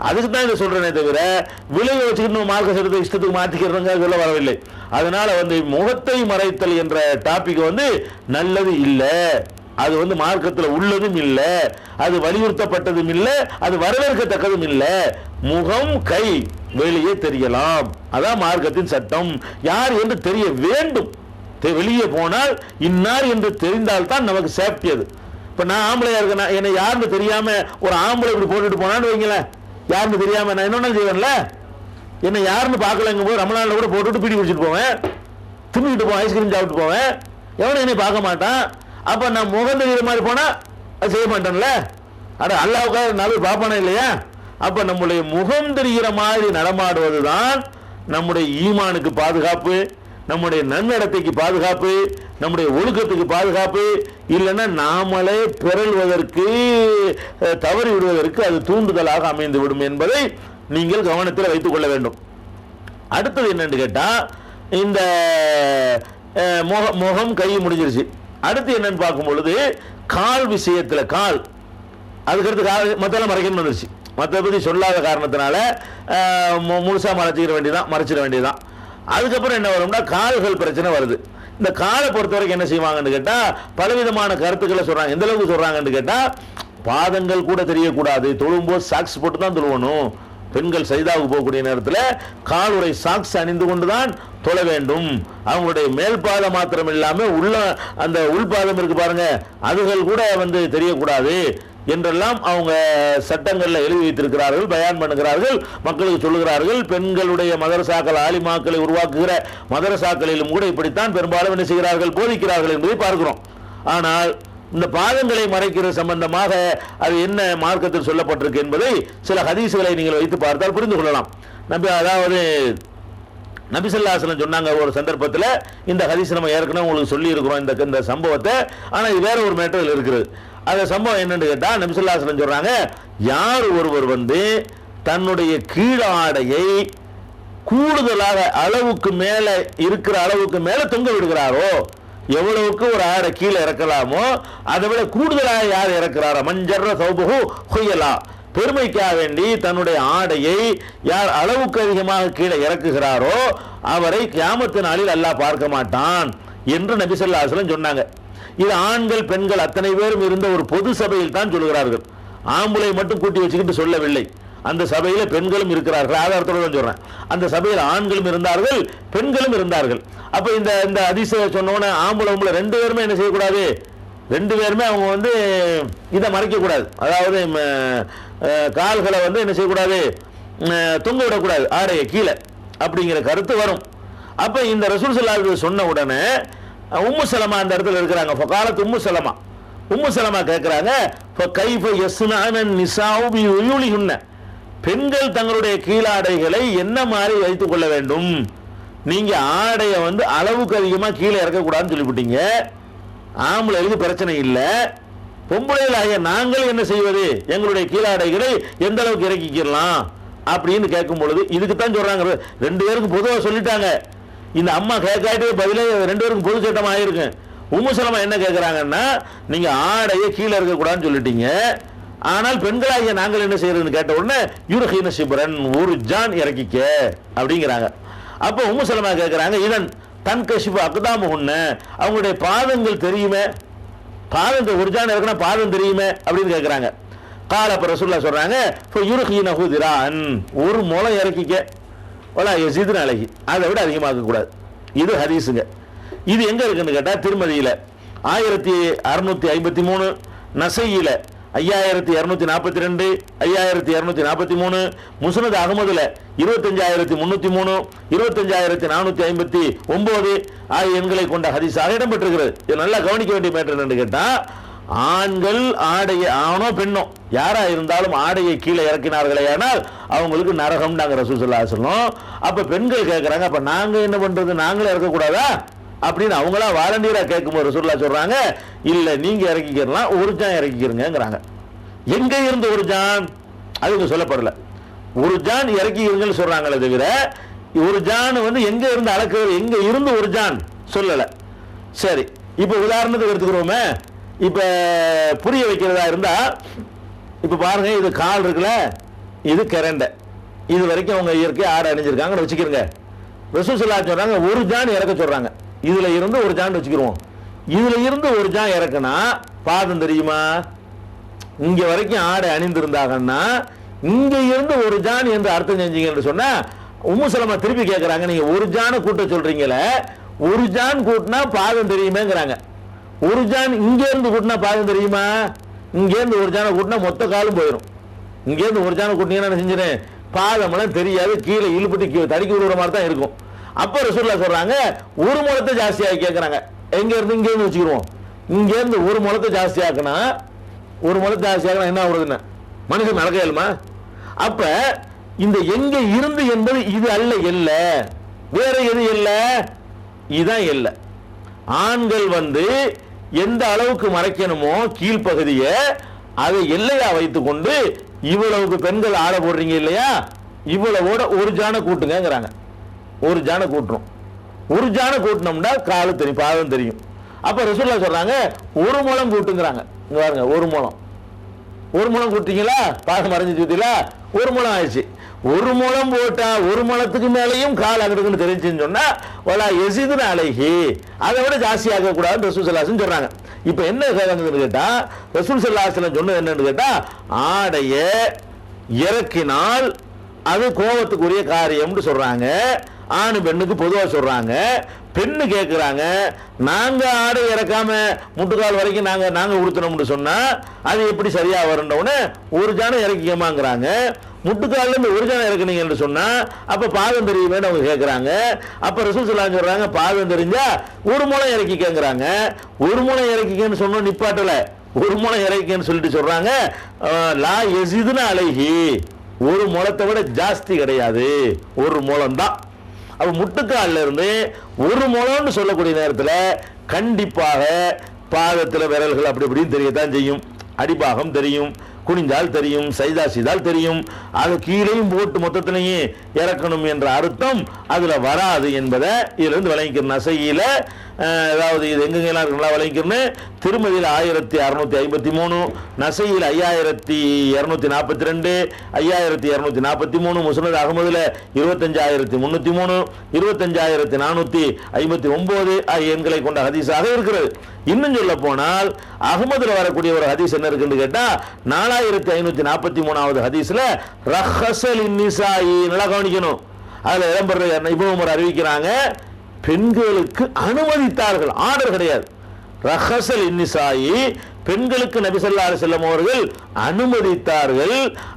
அதுக்கு தான் இதை சொல்றேனே தவிர விளைவை வச்சுக்கிட்டு நம்ம மார்க்க சட்டத்தை இஷ்டத்துக்கு மாற்றிக்கிறதுங்க சொல்ல வரவில்லை. அதனால வந்து முகத்தை மறைத்தல் என்ற டாபிக் வந்து நல்லது இல்லை, அது வந்து மார்க்கத்தில் உள்ளதும் இல்லை, அது வலியுறுத்தப்பட்டதும் இல்லை, அது வரவேற்கத்தக்கதும் இல்லை. முகம் கை வெளியே தெரியலாம், அதான் மார்க்கத்தின் சட்டம். யார் என்று தெரிய வேண்டும், வெளியே போனால் இன்னார் என்று தெரிந்தால் தான் நமக்கு சேஃப்டி. அது இப்ப நான் ஆம்பளையா இருக்கேன், என்னை யாருன்னு தெரியாம ஒரு ஆம்பளை இப்படி போட்டுட்டு போனான்னு வைங்களேன், யாருன்னு தெரியாம நான் என்ன செய்வேன்ல, என்ன யாருன்னு பார்க்கலங்கும் போது ரமணால கூட போட்டுட்டு பீடி குடிச்சிட்டு போவேன், தின்னுட்டு போவேன், ஐஸ்கிரீம் சாப்பிட்டு போவேன், எவனும் என்னை பார்க்க மாட்டான். அப்ப நான் முகம் தெரிகிற மாதிரி போனா அது செய்ய மாட்டேன்ல, அட அல்லாஹ்வுக்காக நாலு பார்ப்பானே இல்லையா? அப்ப நம்முடைய முகம் தெரிகிற மாதிரி நடமாடுவதுதான் நம்முடைய ஈமானுக்கு பாதுகாப்பு, நம்முடைய நன்னடத்தைக்கு பாதுகாப்பு, நம்முடைய ஒழுக்கத்துக்கு பாதுகாப்பு, இல்லைன்னா நாமளே பிறழ்வதற்கு தவறி விடுவதற்கு அது தூண்டுதலாக அமைந்து விடும் என்பதை நீங்கள் கவனத்தில் வைத்துக் கொள்ள வேண்டும். அடுத்தது என்னன்னு கேட்டா, இந்த முகம் கை முடிஞ்சிருச்சு. அடுத்து என்னன்னு பார்க்கும் பொழுது கால் விஷயத்தில், கால் அதுக்கடுத்து கால் மற்றெல்லாம் மறைக்கணும் வந்துருச்சு. மற்ற பற்றி சொல்லாத காரணத்தினால முழுசாக மறைச்சிட வேண்டியதான். அதுக்கப்புறம் என்ன வரும்னா கால்கள் பிரச்சனை வருது. இந்த காலை பொறுத்த வரைக்கும் என்ன செய்வாங்கன்னு கேட்டால் பலவிதமான கருத்துக்களை சொல்கிறாங்க. எந்த அளவுக்கு சொல்கிறாங்கன்னு கேட்டால், பாதங்கள் கூட தெரியக்கூடாது, தொழும்போது சாக்ஸ் போட்டு தான் தொழுவணும். பெண்கள் சைதாவுக்கு போகக்கூடிய நேரத்தில் காலுறை சாக்ஸ் அணிந்து கொண்டு தான் தொழ வேண்டும். அவங்களுடைய மேல் பாதம் மாத்திரம் இல்லாமல் உள்ள அந்த உள்பாதம் இருக்கு பாருங்க, அதுகள் கூட தெரியக்கூடாது என்றெல்லாம் அவங்க சட்டங்களில் எழுதி வைத்திருக்கிறார்கள், பயான் பண்ணுகிறார்கள், மக்களுக்கு சொல்லுகிறார்கள். பெண்களுடைய மதரசாக்கள், ஆலிமாக்களை உருவாக்குகிற மதரசாக்களிலும் கூட இப்படித்தான் பெரும்பாலும் என்ன செய்கிறார்கள், போதிக்கிறார்கள் என்பதை பார்க்கிறோம். ஆனால் இந்த பாதங்களை மறைக்கிற சம்பந்தமாக அது என்ன மார்க்கத்தில் சொல்லப்பட்டிருக்கு என்பதை சில ஹதீஸ்களை நீங்கள் வைத்து பார்த்தால் புரிந்து கொள்ளலாம். அதாவது நபி ஸல்லல்லாஹு அலைஹி வஸல்லம் சொன்னாங்க ஒரு சந்தர்ப்பத்தில், இந்த ஹதீஸ் நம்ம ஏற்கனவே உங்களுக்கு சொல்லி இருக்கிறோம் இந்த சம்பவத்தை, ஆனால் இது வேற ஒரு மேட்டரில் இருக்கிறது. அந்த சம்பவம் என்னன்னு கேட்டால், நபி ஸல்லல்லாஹு அலைஹி வஸல்லம் சொல்றாங்க, யார் ஒருவர் தன்னுடைய கீழாடையை கூடுதலாக அளவுக்கு மேல இருக்கிற அளவுக்கு மேல தொங்க விடுகிறாரோ, எவ்வளவுக்கு ஒரு ஆடை கீழே இறக்கலாமோ அதை விட கூடுதலாக யார் இறக்கிறாரோ, மஞ்சர்ற சௌபஹு ஹுயலா, பெருமைக்காக வேண்டி தன்னுடைய ஆடையை யார் அளவுக்கு அதிகமாக கீழே இறக்குகிறாரோ அவரை கியாமத்து நாளில் அல்லாஹ் பார்க்க மாட்டான் என்று நபி ஸல்லல்லாஹு அலைஹி வஸல்லம் சொன்னாங்க. இது ஆண்கள் பெண்கள் அத்தனை பேரும் இருந்த ஒரு பொது சபையில் தான் சொல்கிறார்கள். ஆம்பளை மட்டும் கூட்டி வச்சுக்கிட்டு சொல்லவில்லை. அந்த சபையில் பெண்களும் இருக்கிறார்கள், ஆதாரத்தோடு தான் சொல்றேன். அந்த சபையில் ஆண்களும் இருந்தார்கள், பெண்களும் இருந்தார்கள். அப்ப இந்த ஹதீஸை சொன்னோன்னே ஆம்பளை ரெண்டு பேருமே என்ன செய்யக்கூடாது, ரெண்டு பேருமே அவங்க இதை மறைக்க கூடாது. அதாவது கால்களை என்ன செய்யக்கூடாது, தொங்க விடக்கூடாது ஆடையை கீழே, அப்படிங்கிற கருத்து வரும். அப்ப இந்த ரசூல் ஸல்லல்லாஹு அலைஹி வஸல்லம் சொன்ன உடனே உம்மு சலமா அந்த இடத்துல இருக்கிறாங்க. ஃபகாலத் உம்மு சலமா கேட்கிறாங்க, ஃபகைஃப யஸ்னான நிசாஉ பியுலிஹுன்ன, பெண்கள் தங்களுடைய கீழாடைகளை என்ன மாதிரி வைத்துக் கொள்ள வேண்டும்? நீங்க ஆடையை அளவுக்கு அதிகமா கீழே இறக்கக்கூடாதுன்னு சொல்லிவிட்டீங்க. ஆம்பளைகளுக்கு பிரச்சனை இல்லை, பொம்பளைகளாகிய நாங்கள் என்ன செய்வது, எங்களுடைய கீழாடைகளை எந்த அளவுக்கு இறக்கிக்கலாம் அப்படின்னு கேட்கும் பொழுது இதுக்கு தான் சொல்றாங்க. ரெண்டு பேருக்கும் பொதுவாக சொல்லிட்டாங்க. இந்த அம்மா கேட்காட்டே பதிலே ரெண்டு பேருக்கும் பொது சட்டம் ஆயிருக்கு. உம்மு சலமா என்ன கேட்கிறாங்கன்னா, நீங்க ஆடையை கீழே இருக்கக்கூடாதுன்னு சொல்லிட்டீங்க, ஆனால் பெண்களாகிய நாங்கள் என்ன செய்யறதுன்னு கேட்ட உடனே யுர்ஹின சிபரன், ஒரு ஜான் இறக்கிக்க அப்படிங்கிறாங்க. அப்போ உம்மு சலமா கேட்கிறாங்க, இதன் தன் கஷிபு அக்தாமுஹுன்ன, அவங்களுடைய பாதங்கள் தெரியுமே, பாதம் ஒரு ஜான் இறக்குனா பாதம் தெரியுமே அப்படின்னு கேட்கிறாங்க. கால அப்ப ரசூலுல்லாஹ் சொல்றாங்க, யுர்ஹினஹு திரான், ஒரு முளம் இறக்கிக்க, வலா யஸீதுன அலைஹி, அதை விட அதிகமாக்க கூடாது. இது ஹதீஸுங்க. இது எங்க இருக்குன்னு கேட்டா திருமதியில 1653, நசையில 5242, 5243, முஸ்னத் அகமதுல 25303, 25459 ஆகிய எண்களை கொண்ட ஹதீஸாக இடம்பெற்றிருக்கிறது. இது நல்லா கவனிக்க வேண்டிய மேட்டர் என்னன்னு கேட்டா, ஆண்கள் ஆடையை, ஆணோ பெண்ணோ யாரா இருந்தாலும் ஆடையை கீழே இறக்கினார்களே ஆனால் அவங்களுக்கு நரகம்னாங்க ரசூல் ஸல்லல்லாஹு அலைஹி வஸல்லம். அப்ப பெண்கள் கேட்கறாங்க, அப்ப நாங்க என்ன பண்றது, நாங்களே இறக்கக்கூடாதா அப்படின்னு அவங்களா வாலண்டியரா கேட்கும்போது ரசூலுல்லாஹ் சொல்றாங்க, இல்ல நீங்க இறக்கிக்கிறலாம், ஒரு ஜான் இறக்கிக்கிறங்கிறாங்க. எங்க இருந்து ஒரு ஜான் அதுக்கு சொல்லப்படல, ஒரு ஜான் இறக்கிக்கிறீங்கன்னு சொல்றாங்களே தவிர ஒரு ஜான் எங்க இருந்து அளக்குறது, எங்க இருந்து ஒரு ஜான் சொல்லல. சரி, இப்ப உதாரணத்துக்கு எடுத்துக்கிறோமே, இப்ப புரிய வைக்கிறதா இருந்தா, இப்ப பாருங்க, இது கால் இருக்குல்ல, இது கரண்டை, இது வரைக்கும் அவங்க இயற்கை ஆடை அணிஞ்சிருக்காங்கன்னு வச்சுக்கிறங்க. ரசூல் ஸல்லல்லாஹு அலைஹி வஸல்லம் சொல்றாங்க, ஒரு ஜான் இறக்க சொல்றாங்க. இதுல இருந்து ஒரு ஜான் வச்சுக்கிறோம். இதுல இருந்து ஒரு ஜான் இறக்குனா பாதம் தெரியுமா? இங்க வரைக்கும் ஆடை அணிந்திருந்தாங்கன்னா இங்க இருந்து ஒரு ஜான் என்று அர்த்தம் செஞ்சீங்கன்னு சொன்னா, உம்மு சலமா திருப்பி கேட்கறாங்க, நீங்க ஒரு ஜான கூட்ட சொல்றீங்களே, ஒரு ஜான் கூட்டினா பாதம் தெரியுமேங்கிறாங்க. ஒரு ஜான் இங்க இருந்து கூட்டினா பாதம் தெரியுமா? இங்க இருந்து ஒரு ஜான கூட்டினா மொத்த காலும் போயிடும். இங்க இருந்து ஒரு ஜான கூட்டினீங்கன்னா செஞ்சுறேன், பாதமெல்லாம் தெரியாது, கீழே இழுப்பட்டு தடுக்கி விடுற மாதிரி தான் இருக்கும். அப்ப ரசூலுல்லாஹ் சொல்றாங்க, ஒரு முழத்தை ஜாஸ்தியாக கேட்கறாங்க. எங்க இருந்து இங்க இருந்து வச்சுக்கிறோம், இங்க இருந்து ஒரு முழத்தை ஜாஸ்தியாக்குனா, ஒரு முழத்தை ஜாஸ்தியாக்குனா என்ன ஆகுதுன்னு மனுஷன் நடக்க இயலுமா? அப்ப இந்த எங்க இருந்து என்பது இது அல்ல, இல்ல வேற எது இல்ல, இதுதான் எல்லை. ஆண்கள் எந்த அளவுக்கு மறைக்கணுமோ கீழ்ப்பகுதியை அதை எல்லையா வைத்துக் கொண்டு இவ்வளவுக்கு பெண்கள் ஆட போடுறீங்க இல்லையா, இவ்வளவோட ஒரு ஜான கூட்டுங்கிறாங்க. ஒரு ஜான கூட்டுறோம். ஒரு ஜான கூட்டினோம்னா காலு தெரியும், பாதம் தெரியும். அப்ப ரசூலுல்லாஹ் சொல்றாங்க ஒரு முழம் கூட்டுங்கிறாங்க. இங்க பாருங்க, ஒரு முழம். ஒரு முழம் கூட்டிங்களா, பாதம் மறைஞ்சு சுத்தில ஒரு முழம் ஆயிடுச்சு. ஒரு முழம் போட்டா ஒரு முழத்துக்கு மேலேயும் கால் அங்கிட்டு தெரிஞ்சுன்னு சொன்னா வலா எசிதுன அலைஹி, அதை விட ஜாஸ்தி ஆக கூடாதுன்னு ரசூல் ஸல்லல்லாஹு அலைஹி வஸல்லம் சொல்றாங்க. இப்ப என்ன கேட்டா ரசூல் ஸல்லல்லாஹு அலைஹி வஸல்லம் சொன்னது என்னன்னு கேட்டா, ஆடைய இறக்கினால் அது கோபத்துக்குரிய காரியம்னு சொல்றாங்க. ஆணு பெண்ணுக்கு பொதுவா சொல்றாங்க. பெண்ணு கேட்கிறாங்க, நாங்க ஆடை இறக்காம முட்டுக்கால் வரைக்கும் நாங்க உடுத்தணும்னு சொன்னா அது எப்படி சரியா வரணும்னு ஒரு ஜானம் இறக்கிக்கமாங்கிறாங்க. முட்டுக்கால இருந்து ஒரு ஜானம் இறக்குனீங்கன்னு சொன்னா அப்ப பாதம் தெரியுமேன்னு அவங்க கேட்கிறாங்க. அப்ப ரசூல் ஸல்லல்லாஹு அலைஹி வஸல்லம் சொல்றாங்க, பாதம் தெரிஞ்சா ஒரு முளம் இறக்கிக்கங்கிறாங்க. ஒரு முளம் இறக்கிக்கன்னு சொன்னோம் நிப்பாட்டல, ஒரு முளம் இறக்கிக்கன்னு சொல்லிட்டு சொல்றாங்க லா யஸிதுன அலைஹி, ஒரு முளத்தை விட ஜாஸ்தி கிடையாது, ஒரு முளம் தான். அப்ப முட்டுக்கால்ல இருந்து ஒரு முளம்னு சொல்லக்கூடிய நேரத்தில் கண்டிப்பாக பாதத்தில் விரல்கள் அப்படி இப்படின்னு தெரியத்தான் செய்யும். அடிபாகம் தெரியும், குனிந்தால் தெரியும், சைதா செய்தால் தெரியும். அது கீழையும் போட்டு மொத்தத்திலையும் இறக்கணும் என்ற அர்த்தம் அதுல வராது என்பதை இதுல இருந்து விளங்கிக்கிற நசையில, அதாவது இது எங்கெங்கெல்லாம் இருக்குங்களா விளங்கிக்கிறேன்னு, திருமதியில் 1653, நசையில் 5242, 5243, முஸ்னத் அகமதுல 25303, 25459 ஆகிய எண்களை கொண்ட ஹதீஸாக இருக்கிறது. இன்னும் சொல்ல போனால் அகமதுல வரக்கூடிய ஒரு ஹதீஸ் என்ன இருக்குன்னு கேட்டா 4543வது ஹதீஸ்ல ரஹஸல் நிசாயி, நல்லா கவனிக்கணும். அதுல இடம்பெற இப்னு உமர் அறிவிக்கிறாங்க, பெண்களுக்கு அனுமதித்தார்கள், ஆர்டர் கிடையாது. ரஹஸல் நிசாயி, பெண்களுக்கு நபி ஸல்லல்லாஹு அலைஹி வஸல்லம் அவர்கள் அனுமதித்தார்கள்.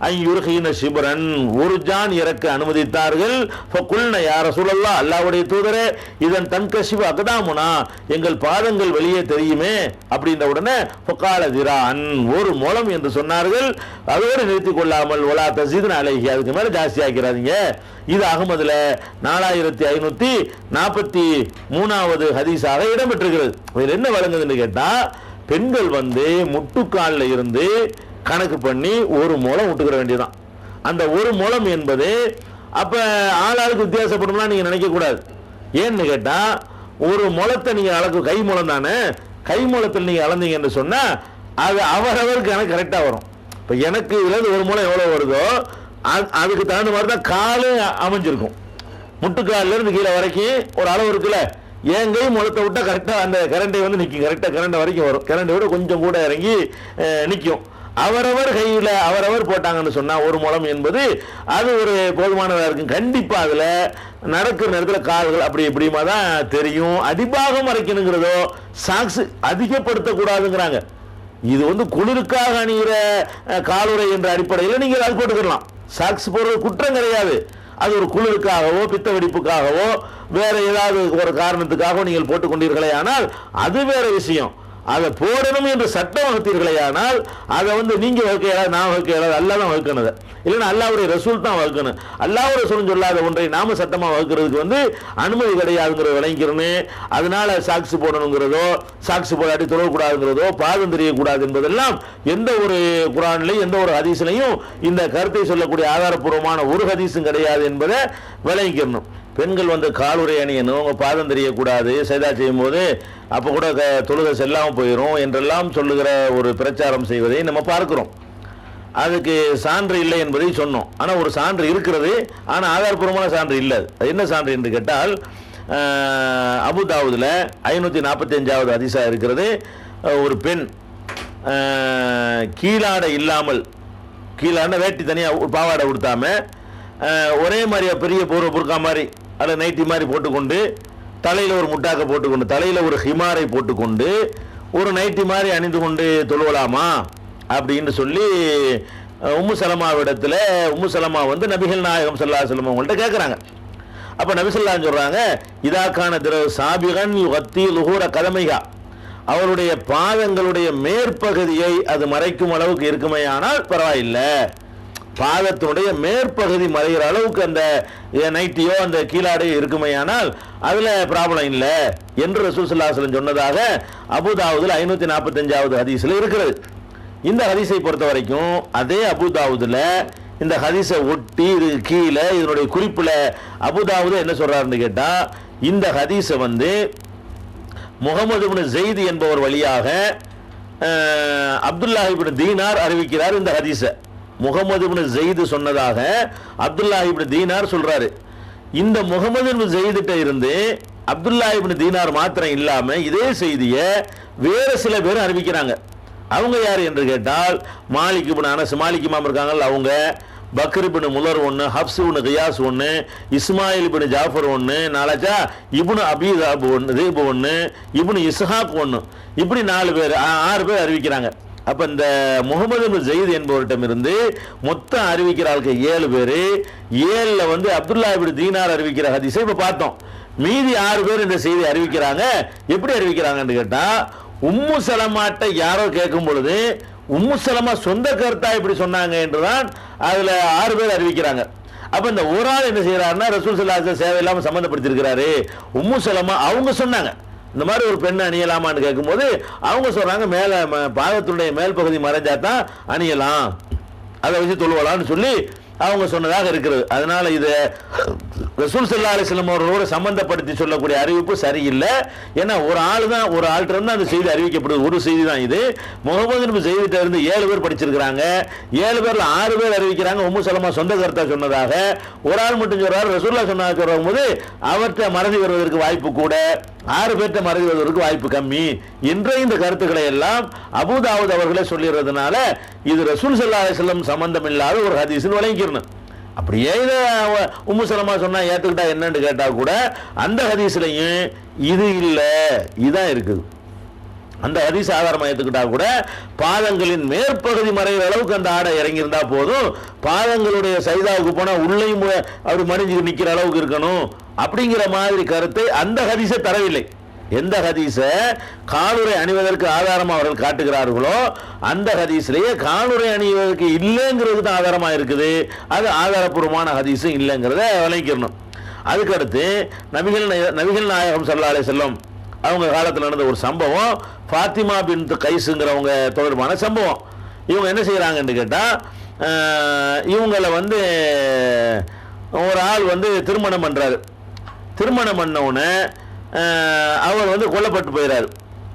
ஐயுர்ஹீன ஷிப்ரன், ஒரு ஜான் இறக்க அனுமதித்தார்கள். ஃபகுல்ன யா ரசூலல்லாஹ், அல்லாஹ்வுடைய தூதரே, இதன் தன்கஷிபு அக்தாமுனா, எங்கள் பாதங்கள் வெளியே தெரியுமே அப்படின்ற உடனே ஃபகால திரான், ஒரு முழம் என்று சொன்னார்கள். அதோடு நிறுத்திக் கொள்ளாமல் வலா தஸீதுன அலைஹி, அதுக்கு மேல ஜாஸ்தி ஆக்கிறாதீங்க. இது அகமதுல 4543வது ஹதீஸாக இடம்பெற்றிருக்கிறது. இதில் என்ன வழங்குதுன்னு கேட்டா, பெண்கள் முட்டுக்காலில் இருந்து கணக்கு பண்ணி ஒரு முழம் விட்டுக்கிற வேண்டியதான். அந்த ஒரு முழம் என்பது அப்ப ஆளாளுக்கு வித்தியாசப்படும்லாம் நீங்க நினைக்க கூடாது. ஏன்னு கேட்டா, ஒரு முழத்தை நீங்க அளக்கு, கை முழம் தானே, கை முழத்தில் நீங்க அளந்தீங்கன்னு சொன்னா அது அவரவருக்கு எனக்கு கரெக்டா வரும். இப்ப எனக்கு இதுல ஒரு முழம் எவ்வளவு வருதோ அதுக்கு தகுந்த மாதிரி தான் காலு அமைஞ்சிருக்கும். முட்டுக்காலில் இருந்து கீழே வரைக்கும் ஒரு அளவு இருக்குல்ல, என் கை முழத்தை விட்டா கரெக்டா அந்த கரண்டை நிற்கும், கரெக்டா கரண்ட் வரைக்கும் வரும், கரண்டை விட கொஞ்சம் கூட இறங்கி நிற்கும். அவரவர் கையில் அவரவர் போட்டாங்கன்னு சொன்னா ஒரு முழம் என்பது அது ஒரு போதுமானதாக இருக்கும். கண்டிப்பா அதுல நடக்கிற நேரத்தில் கால்கள் அப்படி இப்படிமா தான் தெரியும். அடிபாகம் மறைக்கணுங்கிறதோ சாக்ஸ் அதிகப்படுத்தக்கூடாதுங்கிறாங்க. இது குளிருக்காக அணிகிற காலுறை என்ற அடிப்படையில் நீங்கள் அது போட்டுக்கலாம். சாக்ஸ் போடுறது குற்றம் கிடையாது. அது ஒரு குளிருக்காகவோ பித்த வெடிப்புக்காகவோ வேற ஏதாவது ஒரு காரணத்துக்காக நீங்கள் போட்டுக் கொண்டீர்களே ஆனால் அது வேற விஷயம். அதை போடணும் என்று சட்டம் வகுத்தீர்களே ஆனால் அதை நீங்க வகுக்க இயலாது, நான் வகுக்க இயலாது, அல்லாஹ் தான் வகுக்கணும். இல்லைன்னா அல்லாஹ்வுடைய ரசூல் தான் வகுக்கணும். அல்லாஹ் ரசூல் சொல்லாத ஒன்றை நாம சட்டமா வகுக்கிறதுக்கு அனுமதி கிடையாதுங்கிற விளங்கிறேன்னு. அதனால சாக்ஸ் போடணுங்கிறதோ சாக்ஸ் போடாட்டி தொழக்கூடாதுங்கிறதோ பாதம் தெரியக்கூடாது என்பதெல்லாம் எந்த ஒரு குர்ஆன்லையும் எந்த ஒரு ஹதீஸ்லையும் இந்த கருத்தை சொல்லக்கூடிய ஆதாரப்பூர்வமான ஒரு ஹதீஸும் கிடையாது என்பதை விளங்கிக்கணும். பெண்கள் காலுறை அணியணும், உங்க பாதம் தெரியக்கூடாது, சைதா செய்யும் போது அப்ப கூட தொழுகை செல்லாமல் போயிடும் என்றெல்லாம் சொல்லுகிற ஒரு பிரச்சாரம் செய்வதை நம்ம பார்க்கிறோம். அதுக்கு சான்று இல்லை என்பதை சொன்னோம். ஆனால் ஒரு சான்று இருக்கிறது, ஆனால் ஆதாரப்பூர்வமான சான்று இல்லை. அது என்ன சான்று என்று கேட்டால், அபுதாவுதுல 545வது ஹதீஸா இருக்கிறது. ஒரு பெண் கீழாடை இல்லாமல், கீழாண்ட வேட்டி தனியாக பாவாடை உடுத்தாம ஒரே மாதிரியா பெரிய புர்கா மாதிரி அதில் நைட்டி மாதிரி போட்டுக்கொண்டு தலையில் ஒரு முட்டாக்க போட்டுக்கொண்டு தலையில் ஒரு ஹிமாரை போட்டுக்கொண்டு ஒரு நைட்டி மாதிரி அணிந்து கொண்டு தொழுவலாமா அப்படின்னு சொல்லி உம்மு சலமாவிடத்தில் உம்மு சலமா நபிகள் நாயகம் ஸல்லல்லாஹு அலைஹி வஸல்லம் அவங்கள்ட்ட கேட்குறாங்க. அப்போ நபி ஸல்லல்லாஹு அலைஹி சொல்கிறாங்க, இதாக்கான திரவ சாபிகன் யுகத்தி லுஹூர கதமைகா, அவருடைய பாதங்களுடைய மேற்பகுதியை அது மறைக்கும் அளவுக்கு இருக்குமே ஆனால் பரவாயில்லை. பாதத்தினுடைய மேற்பகுதி மறைகிற அளவுக்கு அந்த நைட்டியோ அந்த கீழாடையோ இருக்குமையானால் அதுல ப்ராப்ளம் இல்லை என்று ரசூல் ஸல்லல்லாஹு அலைஹி வஸல்லம் சொன்னதாக அபூதாவுதுல 545வது ஹதீஸ்ல இருக்கிறது. இந்த ஹதீஸை பொறுத்த வரைக்கும் அதே அபூதாவுதுல இந்த ஹதீஸை ஒட்டி இது கீழே இதனுடைய குறிப்புல அபூதாவுது என்ன சொல்றாருன்னு கேட்டா, இந்த ஹதீஸை வந்து முகமது இப்னு ஸைத் என்பவர் வழியாக அப்துல்லாஹ் இப்னு தீனார் அறிவிக்கிறார். இந்த ஹதீஸை முகமது இப்னு ஸைத் சொன்னதாக அப்துல்லாஹ் இப்னு தீனார் சொல்றாரு. இந்த முகமது இப்னு ஸைத்கிட்ட இருந்து அப்துல்லாஹ் இப்னு தீனார் மாத்திரம் இல்லாம இதே செய்தியை வேற சில பேர் அறிவிக்கிறாங்க. அவங்க யார் என்று கேட்டால் மாலிக் இப்னு அனஸ், மாலிக் இமாம் இருக்காங்கல்ல அவங்க, பக்ர் இப்னு முலர் ஒன்று, ஹப்ஸ் இப்னு கியாஸ் ஒன்று, இஸ்மாயில் இப்னு ஜாஃபர் ஒன்று, நாலாச்சா இப்னு அபீதாப் ஒன்று, இப்னு இஸ்ஹாக் ஒன்று, இப்படி 4 பேர் 6 பேர் அறிவிக்கிறாங்க. அப்ப இந்த முகமது இப்னு ஸைத் என்பவரிடம் இருந்து மொத்தம் அறிவிக்கிற ஆளுக்கு 7 பேர். 7ல வந்து அப்துல்லாஹ் இப்னு தீனார் அறிவிக்கிற ஹதீஸை இப்ப பார்த்தோம். மீதி 6 பேர் இந்த செய்தி அறிவிக்கிறாங்க. எப்படி அறிவிக்கிறாங்கன்னு கேட்டா, உம்மு சலமாட்ட யாரோ கேட்கும் பொழுது உம்மு சலமா சொந்த கருத்தா இப்படி சொன்னாங்க என்றுதான் அதுல 6 பேர் அறிவிக்கிறாங்க. அப்ப இந்த ஒரு ஆள் என்ன செய்யறாருன்னா ரசூல் ஸல்லல்லாஹு அலைஹி வஸல்லம் சேவை இல்லாம சம்பந்தப்படுத்திருக்கிறாரு. உம்மு சலமா அவங்க சொன்னாங்க இந்த மாதிரி ஒரு பெண் அணியலாமான்னு கேட்கும்போது அவங்க சொல்றாங்க மேல பாதத்துடைய மேல் பகுதி மறைஞ்சா தான் அணியலாம், அதை வச்சு தொழுவலாம்னு சொல்லி அவங்க சொன்னதாக இருக்கிறது. அதனால இது ரசூல் ஸல்லல்லாஹு அலைஹி வஸல்லம் அவர்களோடு சம்பந்தப்படுத்தி சொல்லக்கூடிய அறிவிப்பு சரியில்லை. ஏன்னா ஒரு ஆள்கிட்ட இருந்து அந்த செய்தி அறிவிக்கப்படுது. ஒரு செய்தி தான் இது. முகமது இப்னு ஸைத்கிட்ட இருந்து 7 பேர் படிச்சிருக்கிறாங்க. 7 பேர்ல 6 பேர் அறிவிக்கிறாங்க உம்மு சலமா சொந்த கருத்தா சொன்னதாக. ஒரு ஆள் மட்டும் சொல்றாரு ரசூலுல்லாஹ் சொன்னதாக சொல்லும் போது அவர்கிட்ட மறதி வருவதற்கு வாய்ப்பு கூட, 6 பேர்கிட்ட மறதி வருவதற்கு வாய்ப்பு கம்மி என்ற இந்த கருத்துக்களை எல்லாம் அபூதாவுத் அவர்களே சொல்லிடுறதுனால இது ரசூல் ஸல்லல்லாஹு அலைஹி வஸல்லம் சம்பந்தம் இல்லாத ஒரு ஹதீஸ்னு விளங்கிக்கணும். அப்படியே இதை உம்மு சலமா சொன்னா ஏத்துக்கிட்டா என்னன்னு கேட்டா கூட அந்த ஹதீஸ்லையும் இது இல்லை, இதான் இருக்குது. அந்த ஹதீஸ் ஆதாரமா ஏத்துக்கிட்டா கூட பாதங்களின் மேற்பகுதி மறைகிற அளவுக்கு அந்த ஆடை இறங்கியிருந்தா போதும், பாதங்களுடைய சைதாவுக்கு போனா உள்ளேயும் அவர் மடிஞ்சு நிக்கிற அளவுக்கு இருக்கணும் அப்படிங்கிற மாதிரி கருத்தை அந்த ஹதீஸை தரவில்லை. எந்த ஹதீஸை காலுரை அணிவதற்கு ஆதாரமா அவர்கள் காட்டுகிறார்களோ அந்த ஹதீஸ்லயே காலுரை அணிவதற்கு இல்லைங்கிறது தான் ஆதாரமா இருக்குது. அது ஆதாரப்பூர்வமான ஹதீஸும் இல்லைங்கிறத விளங்கிக்கணும். அதுக்கடுத்து நபிகள் நாயகம் ஸல்லல்லாஹு அலைஹி வஸல்லம் அவங்க காலத்தில் நடந்த ஒரு சம்பவம், ஃபாத்திமா பின்த் கைஸுங்கிறவங்க தொடர்பான சம்பவம். இவங்க என்ன செய்யறாங்கன்னு கேட்டா, இவங்களை வந்து ஒரு ஆள் வந்து திருமணம் பண்றாரு. திருமணம் பண்ண உடனே அவர் வந்து கொல்லப்பட்டு போயிறாரு.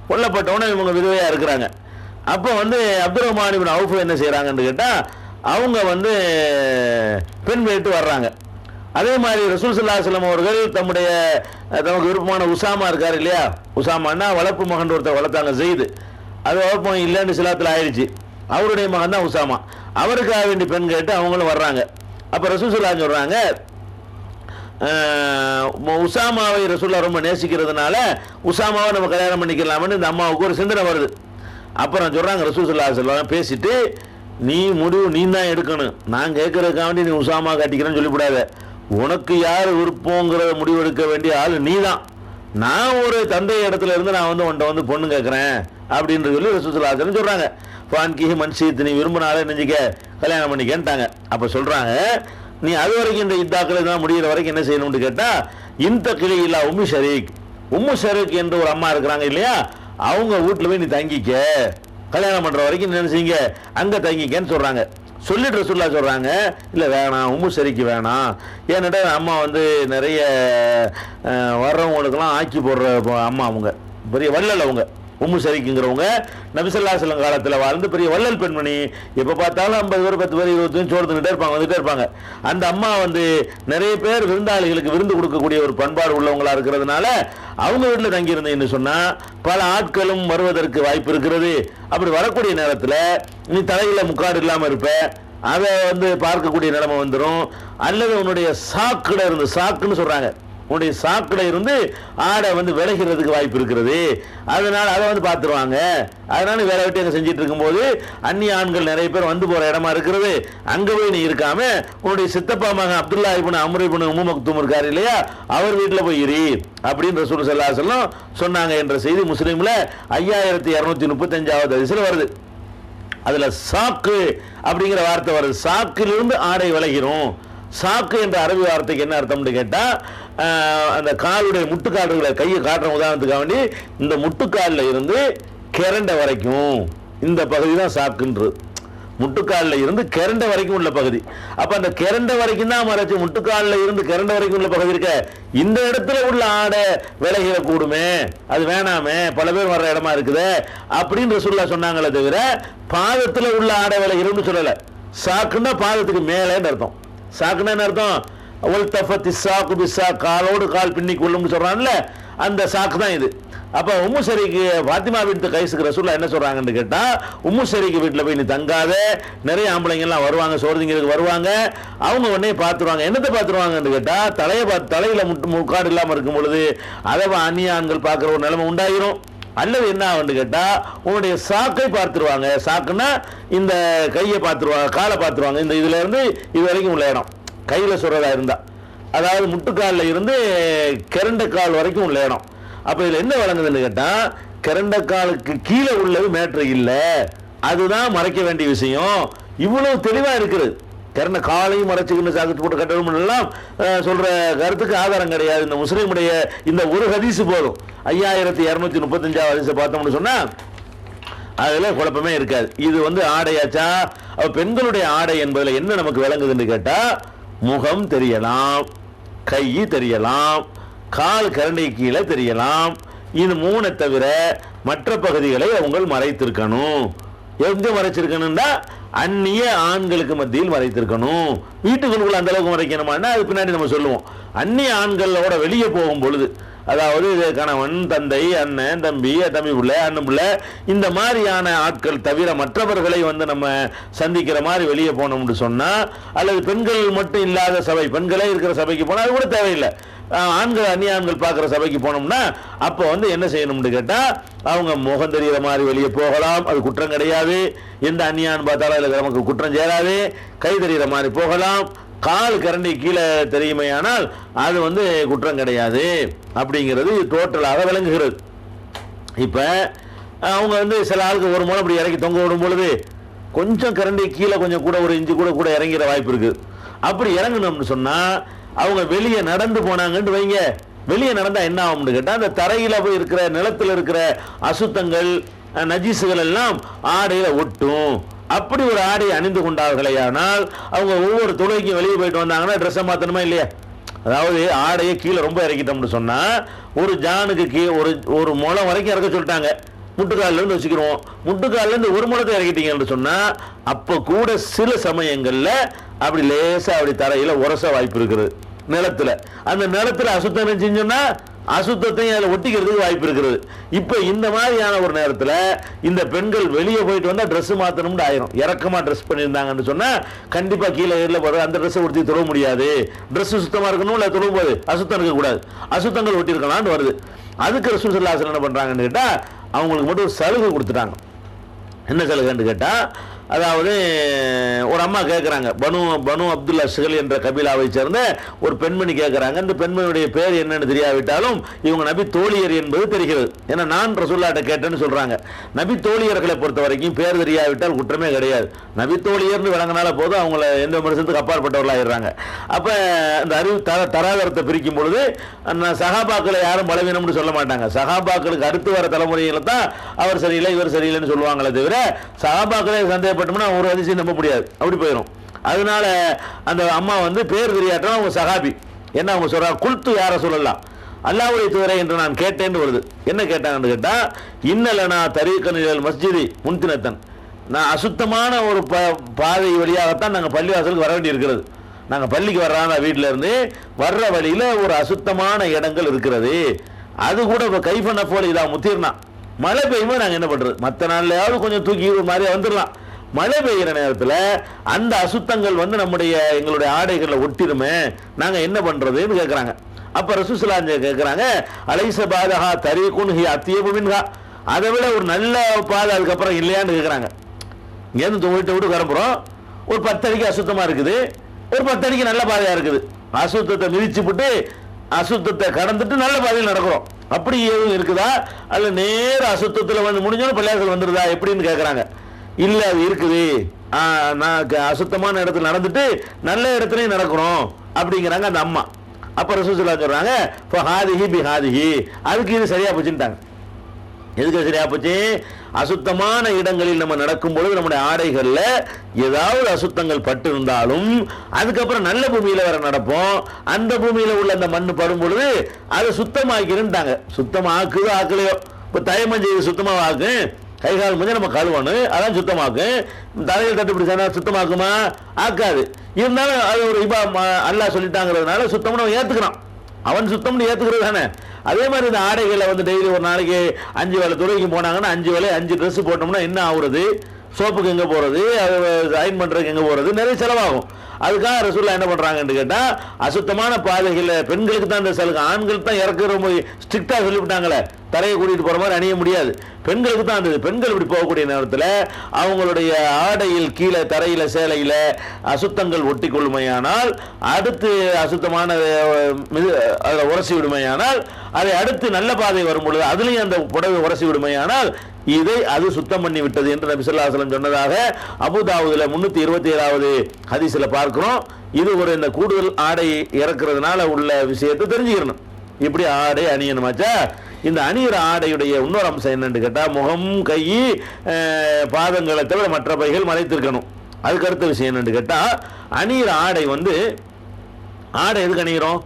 கொல்லப்பட்டவுடனே இவங்க விதவையா இருக்கிறாங்க. அப்போ வந்து அப்துல் ரஹ்மான் இப்னு அவுஃப் என்ன செய்யறாங்கன்னு கேட்டா, அவங்க வந்து பெண் கேட்டு வர்றாங்க. அதே மாதிரி ரசூல் ஸல்லல்லாஹு அலைஹி வஸல்லம் அவர்கள் தமக்கு விருப்பமான உசாமா இருக்காரு இல்லையா, உசாமான்னா வளர்ப்பு மகன் ஒருத்தர் வளர்த்தாங்க ஸைத், அது வளர்ப்பு மகன் இல்லைன்னு சிலாத்தில் ஆயிடுச்சு. அவருடைய மகன் தான் உசாமா. அவருக்காக வேண்டி பெண் கேட்டு அவங்களும் வர்றாங்க. அப்போ ரசூல் ஸல்லல்லாஹு அலைஹி சொல்றாங்க, உசாமாவை ரசூலுல்லாஹ் ரொம்ப நேசிக்கிறதுனால உசாமாவை நம்ம கல்யாணம் பண்ணிக்கலாம்னு இந்த அம்மாவுக்கு ஒரு சிந்தனை வருது. அப்புறம் சொல்றாங்க ரசூல் ஸல்லல்லாஹு அலைஹி வஸல்லம் பேசிட்டு, நீ முடிவு நீ தான் எடுக்கணும், நான் கேட்கறதுக்காக வேண்டி நீ உசாமா கட்டிக்கிறேன்னு சொல்லிவிடாத, உனக்கு யார் விருப்பங்கிறத முடிவெடுக்க வேண்டிய ஆள் நீ தான். நான் ஒரு தந்தை இடத்துல இருந்து நான் வந்து உன்ட்ட வந்து பொண்ணு கேட்குறேன் அப்படின்னு சொல்லி ரசூல் ஸல்லல்லாஹு அலைஹி வஸல்லம் சொல்றாங்க. ஃபான்கிஹி மன்ஷீத், நீ விரும்பினாலே நெஞ்சிக்க கல்யாணம் பண்ணிக்கன்ட்டாங்க. அப்போ சொல்றாங்க, நீ அது வரைக்கும் இந்த இத்தாக்கள் தான் முடிகிற வரைக்கும் என்ன செய்யணும்னு கேட்டா, இந்த கிளி இல்லா உம்மு ஷரீக், உம்மு ஷரீக் என்று ஒரு அம்மா இருக்கிறாங்க இல்லையா, அவங்க வீட்டில் போய் நீ தங்கிக்க, கல்யாணம் பண்ற வரைக்கும் நினைச்சீங்க அங்க தங்கிக்கன்னு சொல்றாங்க. சொல்லிட்டு ரசூலுல்லாஹ் சொல்றாங்க, இல்லை வேணாம், உம்மு ஷரீக் வேணாம், ஏன்னாட்டா அம்மா வந்து நிறைய வர்றவங்களுக்கெல்லாம் ஆக்கி போடுற அம்மா, அவங்க பெரிய வள்ளல். அவங்க உம்மு ஷரீக்குங்கிறவங்க நபி ஸல்லல்லாஹு அலைஹி வஸல்லம் காலத்தில் வாழ்ந்து பெரிய வள்ளல் பெண்மணி. எப்போ பார்த்தாலும் 50 பேர் 10 பேர் 20 பேர் சோர்ந்துகிட்டே இருப்பாங்க, வந்துட்டே இருப்பாங்க. அந்த அம்மா வந்து நிறைய பேர் விருந்தாளிகளுக்கு விருந்து கொடுக்கக்கூடிய ஒரு பண்பாடு உள்ளவங்களா இருக்கிறதுனால அவங்க வீட்டில் தங்கியிருந்தேன்னு சொன்னா பல ஆட்களும் வருவதற்கு வாய்ப்பு இருக்கிறது. அப்படி வரக்கூடிய நேரத்தில் நீ தலையில முக்காடு இல்லாமல் இருப்ப, அதை வந்து பார்க்கக்கூடிய நிலைமை வந்துடும். அல்லது உன்னுடைய சாக்குல இருந்து, சாக்குன்னு சொல்றாங்க, உன்னுடைய சாக்குல இருந்து ஆடை வந்து விளைகிறதுக்கு வாய்ப்பு இருக்கிறது. அதனால அதை வந்து பார்த்துருவாங்க. அதனால வேலை விட்டு எங்க செஞ்சிட்டு இருக்கும்போது அந்நிய ஆண்கள் நிறைய பேர் வந்து போற இடமா இருக்கிறது, அங்க போய் நீ இருக்காம உன்னுடைய சித்தப்பா மகன் அப்துல்லா இப்னு அம்ர் இப்னு உம்மு மக்தூம் இருக்காரு இல்லையா, அவர் வீட்டில் போய் இரு அப்படின்னு ரசூல் ஸல்லல்லாஹு அலைஹி வஸல்லம் சொன்னாங்க என்ற செய்தி முஸ்லீம்ல 5235வது ஹதீஸ்ல வருது. அதுல சாக்கு அப்படிங்கிற வார்த்தை வருது. சாக்கிலிருந்து ஆடை விலகிரும். சாக்கு என்ற அரபி வார்த்தைக்கு என்ன அர்த்தம்னு கேட்டா, அந்த காலுடைய முட்டுக்கால்களை கையை காட்டுற உதாரணத்துக்காக வேண்டி இந்த முட்டுக்காலில் இருந்து கிரண்ட வரைக்கும் இந்த பகுதி தான் சாக்குன்றது. முட்டுக்காலில் இருந்து கிரண்ட வரைக்கும் உள்ள பகுதி. அப்ப அந்த கிரண்ட வரைக்கும் தான் மறைச்சு, முட்டுக்காலில் இருந்து கிரண்ட வரைக்கும் உள்ள பகுதி இருக்க இந்த இடத்துல உள்ள ஆடை விலகிட கூடுமே, அது வேணாமே, பல பேர் வர்ற இடமா இருக்குது அப்படின்னு ரசூலுல்லாஹ் சொன்னாங்களே தவிர பாதத்துல உள்ள ஆடை விலகிடும்னு சொல்லல. சாக்குன்னா பாதத்துக்கு மேலேன்னு அர்த்தம். சாக்குன்னா என்ன அர்த்தம்? காலோடு கால் பின்னி கொள்ளும்னு சொல்றான்ல, அந்த சாக்கு தான் இது. அப்ப உம்மு ஷரீக்கு ஃபாத்திமா பின்த் கைஸுக்கு ரசூலுல்லாஹ் என்ன சொல்றாங்கன்னு கேட்டா, உம்மு ஷரீக்கு வீட்டில் போய் நீ தங்காத, நிறைய ஆம்பளைங்க எல்லாம் வருவாங்க, சோறுதிங்கிறதுக்கு வருவாங்க, அவங்க உடனே பார்த்துருவாங்க. என்னத்தை பார்த்துருவாங்கன்னு கேட்டா, தலையில முக்காடு இல்லாமல் இருக்கும் பொழுது அதை அந்நிய ஆண்கள் பார்க்குற ஒரு நிலைமை உண்டாயிரும். அல்லது என்ன ஆகுன்னு கேட்டா, உன்னுடைய சாக்கை பார்த்துருவாங்க. சாக்குன்னா இந்த கையை பார்த்துருவாங்க, காலை பார்த்துருவாங்க. இந்த இதுல இருந்து இது வரைக்கும் உள்ள இடம் கையில சொல்றதா இருந்தா, அதாவது முட்டுக்காலில் இருந்து கிரண்ட கால் வரைக்கும் உள்ள இடம். அப்ப இதுல என்ன வழங்குதுன்னு கேட்டா, கிரண்ட காலுக்கு கீழே உள்ளது மேட்ரு இல்லை, அதுதான் மறைக்க வேண்டிய விஷயம். இவ்வளவு தெளிவா இருக்குது. கிரண்ட காலையும் மறைச்சுக்கின்னு சாக்கிட்டு போட்டு கட்டணும் எல்லாம் சொல்ற கருத்துக்கு ஆதாரம் கிடையாது. இந்த முஸ்லீமுடைய இந்த ஒரு ஹதீஸ் போதும். 5235 ஹதீஸை பார்த்தோம்னு சொன்னா அதுல குழப்பமே இருக்காது. இது ஆடையாச்சா? பெண்களுடைய ஆடை என்பதுல என்ன நமக்கு விளங்குதுன்னு கேட்டா, முகம் தெரியலாம், கை தெரியலாம், கால் கரண்டை கீழே தெரியலாம். இது மூணை தவிர மற்ற பகுதிகளை அவங்க மறைத்திருக்கணும். எங்க மறைச்சிருக்கணும்னா அந்நிய ஆண்களுக்கு மத்தியில் மறைத்திருக்கணும். வீட்டுக்குள்ள அந்த அளவுக்கு மறைக்கணுமான்னா அது பின்னாடி நம்ம சொல்லுவோம். அந்நிய ஆண்களோட வெளியே போகும் பொழுது, அதாவது கணவன், தந்தை, அண்ணன், தம்பி, தம்பி பிள்ளை, அண்ணன் பிள்ளை, இந்த மாதிரியான ஆட்கள் தவிர மற்றவர்களை நம்ம சந்திக்கிற மாதிரி வெளியே போனோம்னு சொன்னா, அல்லது பெண்கள் மட்டும் இல்லாத சபை, பெண்களே இருக்கிற சபைக்கு போனா அது கூட தேவையில்லை. ஆண்கள் அந்நிய ஆண்கள் பார்க்குற சபைக்கு போனோம்னா அப்போ என்ன செய்யணும்னு கேட்டா, அவங்க முகம் தெரிகிற மாதிரி வெளியே போகலாம், அது குற்றம் கிடையாது. எந்த அந்நியான்னு பார்த்தாலும் அதில் நமக்கு குற்றம் சேராது. கை தெரிகிற மாதிரி போகலாம், கால் கரண்டி கீழே தெரியுமையானால் அது குற்றம் கிடையாது அப்படிங்கிறது டோட்டலாக விளங்குகிறது. இப்ப அவங்க சில ஆளுக்கு ஒரு முறை அப்படி இறக்கி தொங்க விடும் பொழுது கொஞ்சம் கரண்டி கீழே கொஞ்சம் கூட ஒரு இன்ச்சு கூட இறங்கிற வாய்ப்பு இருக்கு. அப்படி இறங்கணும்னு சொன்னா அவங்க வெளியே நடந்து போனாங்கன்னு வைங்க, வெளியே நடந்தா என்ன ஆகும்னு கேட்டா, அந்த தரையில போய் இருக்கிற நிலத்தில் இருக்கிற அசுத்தங்கள், நஜீசுகள் எல்லாம் ஆடையில ஒட்டும். அப்படி ஒரு ஆடையை அணிந்து கொண்டார்களே ஆனால் அவங்க ஒவ்வொரு தொழுகைக்கும் வெளியே போயிட்டு வந்தாங்கன்னா ட்ரெஸ்ஸை மாத்தணுமா இல்லையா? அதாவது ஆடையை கீழே ரொம்ப இறக்கிட்டோம்னு சொன்னா, ஒரு ஜானுக்கு ஒரு முளம் வரைக்கும் இறக்க சொல்லிட்டாங்க. முட்டுக்காலில் இருந்து வச்சுக்கிறோம், முட்டுக்காலில் இருந்து ஒரு முளத்தை இறக்கிட்டீங்கன்னு சொன்னா அப்ப கூட சில சமயங்கள்ல அப்படி லேசா அப்படி தரையில உரச வாய்ப்பு இருக்குது. நிலத்துல அந்த நிலத்துல அசுத்தம் செஞ்சோம்னா அசுத்தத்தையும் அதில் ஒட்டிக்கிறதுக்கு வாய்ப்பு இருக்கிறது. இப்ப இந்த மாதிரியான ஒரு நேரத்தில் இந்த பெண்கள் வெளியே போயிட்டு வந்தா ட்ரெஸ் மாத்தணும்னு ஆயிரும். இறக்கமா ட்ரெஸ் பண்ணியிருந்தாங்கன்னு சொன்னா கண்டிப்பா கீழே ஏறில போற அந்த ட்ரெஸ்ஸை ஒட்டி தொழ முடியாது. ட்ரெஸ் சுத்தமா இருக்கணும், இல்லை தொழும் போது அசுத்தம் இருக்கக்கூடாது, அசுத்தங்கள் ஒட்டி இருக்கலாம்னு வருது. அதுக்கு ரசூல் ஸல்லல்லாஹு அலைஹி வஸல்லம் என்ன பண்றாங்கன்னு கேட்டா, அவங்களுக்கு மட்டும் ஒரு சலுகை கொடுத்துட்டாங்க. என்ன சலுகைன்னு கேட்டா, அதாவது ஒரு அம்மா கேட்குறாங்க, பனு அப்துல்லா ஷிகல் என்ற கபீலாவை சேர்ந்த ஒரு பெண்மணி கேட்குறாங்க. இந்த பெண்மணியுடைய பேர் என்னன்னு தெரியாவிட்டாலும் இவங்க நபி தோழியர் என்பது தெரிகிறது. ஏன்னா நான் ரசூலுல்லாஹ்ட்ட கேட்டேன்னு சொல்றாங்க. நபி தோழியர்களை பொறுத்த வரைக்கும் பேர் தெரியாவிட்டால் குற்றமே கிடையாது. நபி தோழியர்னு விளங்கினால போதும் அவங்கள எந்த விமர்சனத்துக்கு அப்பாற்பட்டவர்களாகிடுறாங்க. அப்ப அந்த அறிவு தராதரத்தை பிரிக்கும் பொழுது சஹாபாக்களை யாரும் பலவீனம்னு சொல்ல மாட்டாங்க. சஹாபாக்களுக்கு அடுத்து வர தலைமுறையில தான் அவர் சரியில்லை இவர் சரியில்லைன்னு சொல்லுவாங்களே தவிர சஹாபாக்களே சந்தேகப்பட்டோம்னா ஒரு அதிசயம் நம்ப முடியாது, அப்படி போயிடும். அதனால அந்த அம்மா பேர் தெரியாட்டம் அவங்க சஹாபி. என்ன அவங்க சொல்றாங்க, குல்து யார சொல்லலாம் அல்லாஹ்வுடைய தூதரே என்று நான் கேட்டேன்னு வருது. என்ன கேட்டாங்கன்னு கேட்டா, இன்னலனா தரீகனில் மஸ்ஜிதி முன்தினத்தன், நான் அசுத்தமான ஒரு பாதை வழியாகத்தான் நாங்கள் பள்ளிவாசலுக்கு வர வேண்டி இருக்கிறது. நாங்கள் பள்ளிக்கு வர்றாங்க, வீட்டில இருந்து வர்ற வழியில ஒரு அசுத்தமான இடங்கள் இருக்கிறது. அது கூட இப்போ கைஃபன போல இதா முத்திர்னா, மழை பெய்யும்போது நாங்கள் என்ன பண்றது, மற்ற நாள்லயாவது கொஞ்சம் தூக்கி ஒரு மாதிரி வந்துடலாம். மழை பெய்கிற நேரத்தில் அந்த அசுத்தங்கள் நம்முடைய எங்களுடைய ஆடைகளில் ஒட்டிருமே, நாங்க என்ன பண்றதுன்னு கேட்கறாங்க. அப்ப ரசூல் ஸல்லல்லாஹு அலைஹி வஸல்லம் கேட்கறாங்க, அலைஸ பாதஹா தரீகுன் ஹி அத்யபு மின்ஹா, அதை விட ஒரு நல்ல பாதை அதுக்கப்புறம் இல்லையான்னு கேட்கறாங்க. இங்கேருந்து வீட்டை விட்டு கிளம்புறோம், ஒரு 10 அடிக்கு அசுத்தமா இருக்குது, ஒரு 10 அடிக்கு நல்ல பாதையா இருக்குது. அசுத்தத்தை மிதிச்சு விட்டு அசுத்தத்தை கடந்துட்டு நல்ல பாதையில் நடக்கிறோம். அப்படி எதுவும் இருக்குதா? அல்ல நேர அசுத்தத்தில் முடிஞ்சோன்னு பள்ளியாசல் வந்துருதா எப்படின்னு கேட்கறாங்க. இல்லை அது இருக்குது, நான் அசுத்தமான இடத்துல நடந்துட்டு நல்ல இடத்துலையும் நடக்கிறோம் அப்படிங்கிறாங்க அந்த அம்மா. அப்போ ரசூல் சொல்றாங்க ஹாதிஹி பி ஹாதிஹி, அதுக்கு இது சரியா போச்சுட்டாங்க. எதுக்கு சரியா போச்சு? அசுத்தமான இடங்களில் நம்ம நடக்கும் பொழுது நம்முடைய ஆடைகள்ல ஏதாவது அசுத்தங்கள் பட்டு இருந்தாலும் அதுக்கப்புறம் நல்ல பூமியில வர நடப்போம், அந்த பூமியில உள்ள அந்த மண் படும் பொழுது அதை சுத்தமாக்கிறேன்ட்டாங்க. சுத்தமாக்குது ஆக்கலையோ, இப்போ தயமம் செய்து சுத்தமாக கை கால் மஞ்சள் நம்ம கழுவணும், அதான் சுத்தமாக்கும். தலையில் தட்டுப்பிடிச்சா சுத்தமாக்குமா? ஆக்காது. இருந்தாலும் அது ஒரு அல்லாஹ் சொல்லிட்டாங்கிறதுனால சுத்தம்னு அவன் ஏத்துக்கிறான். அவன் சுத்தம்னு ஏத்துக்கிறது தானே. அதே மாதிரி இந்த ஆடைகளை வந்து டெய்லி ஒரு நாளைக்கு 5 வேளை துறைக்கு போனாங்கன்னா 5 வேளை 5 ட்ரெஸ் போட்டோம்னா என்ன ஆகுறது? சோப்புக்கு எங்கே போகிறது, அது அயன் பண்ணுறதுக்கு எங்கே போகிறது, நிறைய செலவாகும். அதுக்காக ரசூலுல்லாஹ் என்ன பண்ணுறாங்கன்னு கேட்டால், அசுத்தமான பாதைகளில் பெண்களுக்கு தான் இந்த சலுகை, ஆண்கள் தான் இறக்க ரொம்ப ஸ்ட்ரிக்டாக சொல்லிவிட்டாங்களே, தரையை கூட்டிகிட்டு போகிற மாதிரி அணிய முடியாது, பெண்களுக்கு தான் அந்த. பெண்கள் இப்படி போகக்கூடிய நேரத்தில் அவங்களுடைய ஆடையில் கீழே தரையில் சேலையில் அசுத்தங்கள் ஒட்டி கொள்ளுமையானால், அடுத்து அசுத்தமான அதில் உரசி விடுமையானால், அதை அடுத்து நல்ல பாதை வரும் பொழுது அதுலேயும் அந்த புடவை உரசி விடுமையானால் இதை அது சுத்தம் பண்ணி விட்டது என்று நபி ஸல்லல்லாஹு அலைஹி வஸல்லம் சொன்னதாக அபூதாவூதுல 327வது ஹதீஸ்ல பார்க்கிறோம். இது ஒரு இந்த கூடுதல் ஆடை இறக்குறதுனால உள்ள விஷயத்தை தெரிஞ்சுக்கணும். இப்படி ஆடை அணியணுமாச்சா? இந்த அணிகிற ஆடையுடைய இன்னொரு அம்சம் என்னன்னு கேட்டால், முகம் கை பாதங்களை தவிர மற்றவைகள் மறைத்திருக்கணும். அதுக்கு அடுத்த விஷயம் என்னன்னு கேட்டால், அணிகிற ஆடை வந்து ஆடை எதுக்கு அணிகிறோம்?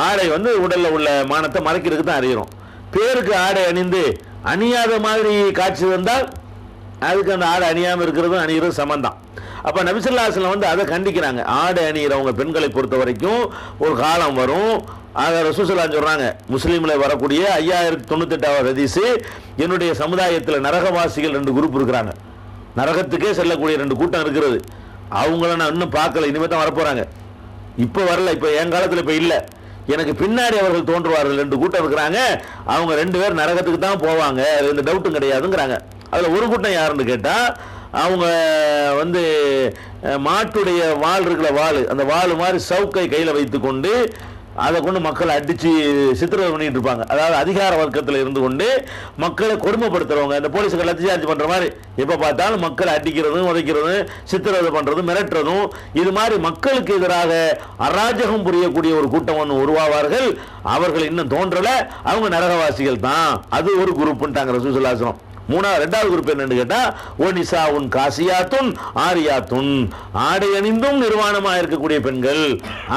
ஆடை வந்து உடல்ல உள்ள மானத்தை மறைக்கிறதுக்கு தான் அணிகிறோம். பேருக்கு ஆடை அணிந்து அணியாத மாதிரி காட்சி வந்தால் அதுக்கு அந்த ஆடை அணியாமல் இருக்கிறதும் அணிகிறது சமந்தான். அப்போ நபி ஸல்லல்லாஹு அலைஹி வஸல்லம் வந்து அதை கண்டிக்கிறாங்க. ஆடை அணிகிறவங்க பெண்களை பொறுத்த வரைக்கும் ஒரு காலம் வரும், அதை ரசூல் ஸல்லல்லாஹு அலைஹி வஸல்லம் சொல்றாங்க. முஸ்லீம்ல வரக்கூடிய 5098வது ஹதீஸ், என்னுடைய சமுதாயத்தில் நரகவாசிகள் 2 குரூப் இருக்கிறாங்க. நரகத்துக்கே செல்லக்கூடிய 2 கூட்டம் இருக்கிறது. அவங்கள நான் இன்னும் பார்க்கல, இனிமேல் தான் வரப்போறாங்க. இப்போ வரல, இப்போ என் காலத்தில் இப்போ இல்லை, எனக்கு பின்னாடி அவர்கள் தோன்றுவார்கள். 2 கூட்டம் இருக்கிறாங்க, அவங்க 2 பேர் நரகத்துக்கு தான் போவாங்க, எந்த டவுட்டும் கிடையாதுங்கிறாங்க. அதில் ஒரு கூட்டம் யாருன்னு கேட்டால், அவங்க வந்து மாட்டுடைய வால் இருக்கிற வாள், அந்த வாள் மாதிரி சவுக்கை கையில் வைத்து கொண்டு அதை கொண்டு மக்களை அடித்து சித்திரவதை பண்ணிட்டு இருப்பாங்க. அதாவது அதிகார வர்க்கத்தில் இருந்து கொண்டு மக்களை கொடுமைப்படுத்துறவங்க, இந்த போலீஸுக்கு லத்தி சார்ஜ் பண்ணுற மாதிரி எப்போ பார்த்தாலும் மக்களை அடிக்கிறதும் உதைக்கிறதும் சித்திரவதை பண்ணுறதும் மிரட்டுறதும், இது மாதிரி மக்களுக்கு எதிராக அராஜகம் புரியக்கூடிய ஒரு கூட்டம் ஒன்று உருவாவார்கள். அவர்கள் இன்னும் தோன்றலை, அவங்க நரகவாசிகள் தான். அது ஒரு குரூப்புன்ட்டாங்க ரசூலுல்லாஹி ஸல்லல்லாஹு அலைஹி வஸல்லம். 2வது குரூப் என்னன்னு கேட்டா, ஒனிசாவுன் காசியாத்துன் ஆரியாத்துன், ஆடை அணிந்தும் நிர்வாணமா இருக்கக்கூடிய பெண்கள்.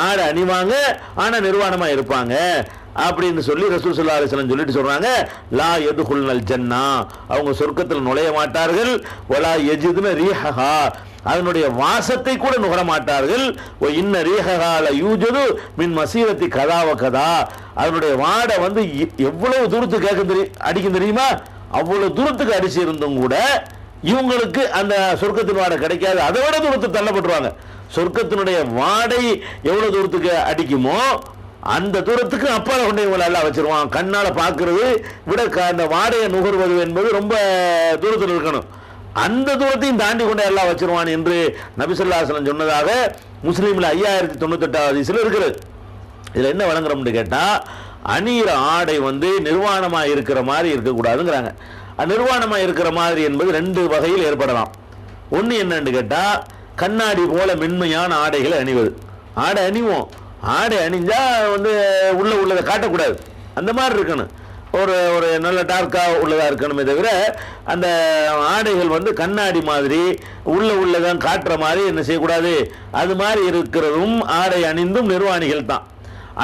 ஆடை அணிவாங்க ஆனா நிர்வாணமா இருப்பாங்க அப்படின்னு சொல்லி ரசூல் ஸல்லல்லாஹு அலைஹி வஸல்லம் சொல்லிட்டு சொல்றாங்க, லா யதுகுல்னல் ஜன்னா, அவங்க சொர்க்கத்தில் நுழைய மாட்டார்கள். வலா யஜிதுன ரீஹஹா, அதனுடைய வாசத்தை கூட நுகர மாட்டார்கள். ஓ இன்ன ரீஹஹா ல யூஜது மின் மசீரத்தி கதாவ கதா, அதனுடைய வாடை வந்து எவ்வளவு தூரத்துக்கு அடிக்கும் தெரியுமா? அவ்வளவு தூரத்துக்கு அடிச்சு இருந்தும் கூட இவங்களுக்கு அந்த சொர்க்கத்தின் வாடை கிடைக்காது, அதை விட தூரத்துக்கு தள்ளப்பட்டுருவாங்க. சொர்க்கத்தினுடைய வாடை எவ்வளவு தூரத்துக்கு அடிக்குமோ அந்த தூரத்துக்கு அப்பால கொண்டு இவங்களை எல்லாம் வச்சிருவான். கண்ணால பார்க்கறது விட அந்த வாடையை நுகர்வது என்பது ரொம்ப தூரத்தில் இருக்கணும், அந்த தூரத்தையும் தாண்டி கொண்டு எல்லாம் வச்சிருவான் என்று நபி ஸல்லல்லாஹு அலைஹி வஸல்லம் சொன்னதாக முஸ்லீம்ல 5098வது ஹதீஸ்ல இருக்கிறது. இதுல என்ன வழங்குறோம்னு கேட்டா, அணிகிற ஆடை வந்து நிர்வாணமாக இருக்கிற மாதிரி இருக்கக்கூடாதுங்கிறாங்க. நிர்வாணமாக இருக்கிற மாதிரி என்பது 2 வகையில் ஏற்படலாம். ஒன்று என்னன்னு கேட்டால், கண்ணாடி போல மென்மையான ஆடைகளை அணிவது. ஆடை அணிவோம், ஆடை அணிஞ்சா வந்து உள்ளதை காட்டக்கூடாது, அந்த மாதிரி இருக்கணும். ஒரு நல்ல டார்க்காக உள்ளதாக இருக்கணுமே தவிர, அந்த ஆடைகள் வந்து கண்ணாடி மாதிரி உள்ளதான் காட்டுற மாதிரி என்ன செய்யக்கூடாது. அது மாதிரி இருக்கிறதும் ஆடை அணிந்தும் நிர்வாணிகள் தான்.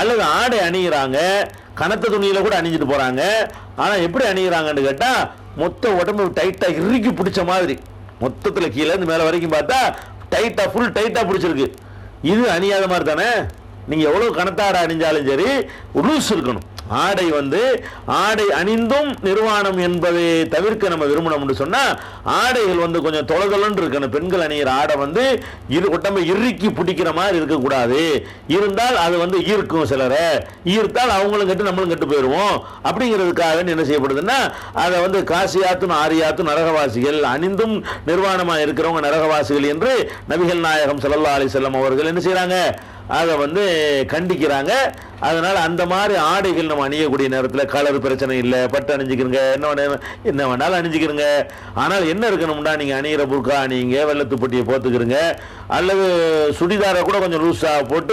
அல்லது ஆடை அணிகிறாங்க, கனத்த துணியில கூட அணிஞ்சிட்டு போறாங்க, ஆனா எப்படி அணிகிறாங்கன்னு கேட்டா, மொத்த உடம்பு டைட்டா இறுக்கி பிடிச்ச மாதிரி, மொத்தத்தில் கீழே இருந்து மேலே வரைக்கும் பார்த்தா டைட்டா ஃபுல் டைட்டா பிடிச்சிருக்கு. இது அணியாத மாதிரி தானே. நீங்க எவ்வளவு கனத்தாட அணிஞ்சாலும் சரி லூஸ் இருக்கணும். ஆடை வந்து ஆடை அணிந்தும் நிர்வாணம் என்பதை தவிர்க்க நம்ம விரும்பணும்னு சொன்னா, ஆடைகள் வந்து கொஞ்சம் தொலைதொலன்னு இருக்கணும். பெண்கள் அணிகிற ஆடை வந்து உடம்பை இறுக்கி பிடிக்கிற மாதிரி இருக்கக்கூடாது. இருந்தால் அது வந்து ஈர்க்கும், சிலரை ஈர்த்தால் அவங்களும் கட்டு நம்மளும் கட்டு போயிடுவோம். அப்படிங்கிறதுக்காக என்ன செய்யப்படுதுன்னா, அதை வந்து காசியாத்தும் ஆரியாத்தும் நரகவாசிகள், அணிந்தும் நிர்வாணமாக இருக்கிறவங்க நரகவாசிகள் என்று நபிகள் நாயகம் ஸல்லல்லாஹு அலைஹி வஸல்லம் அவர்கள் என்ன செய்யறாங்க, அதை வந்து கண்டிக்கிறாங்க. அதனால் அந்த மாதிரி ஆடைகள் நம்ம அணியக்கூடிய நேரத்தில் கலர் பிரச்சனை இல்லை, பட்டு அணிஞ்சிக்கிறங்க, என்ன வேணாலும் அணிஞ்சிக்கிறங்க. ஆனால் என்ன இருக்கணும்னா நீங்கள் அணிகிற புர்கா அணிங்க, வெள்ளத்துப்பட்டியை போத்துக்கிறங்க, அல்லது சுடிதாரை கூட கொஞ்சம் லூஸாக போட்டு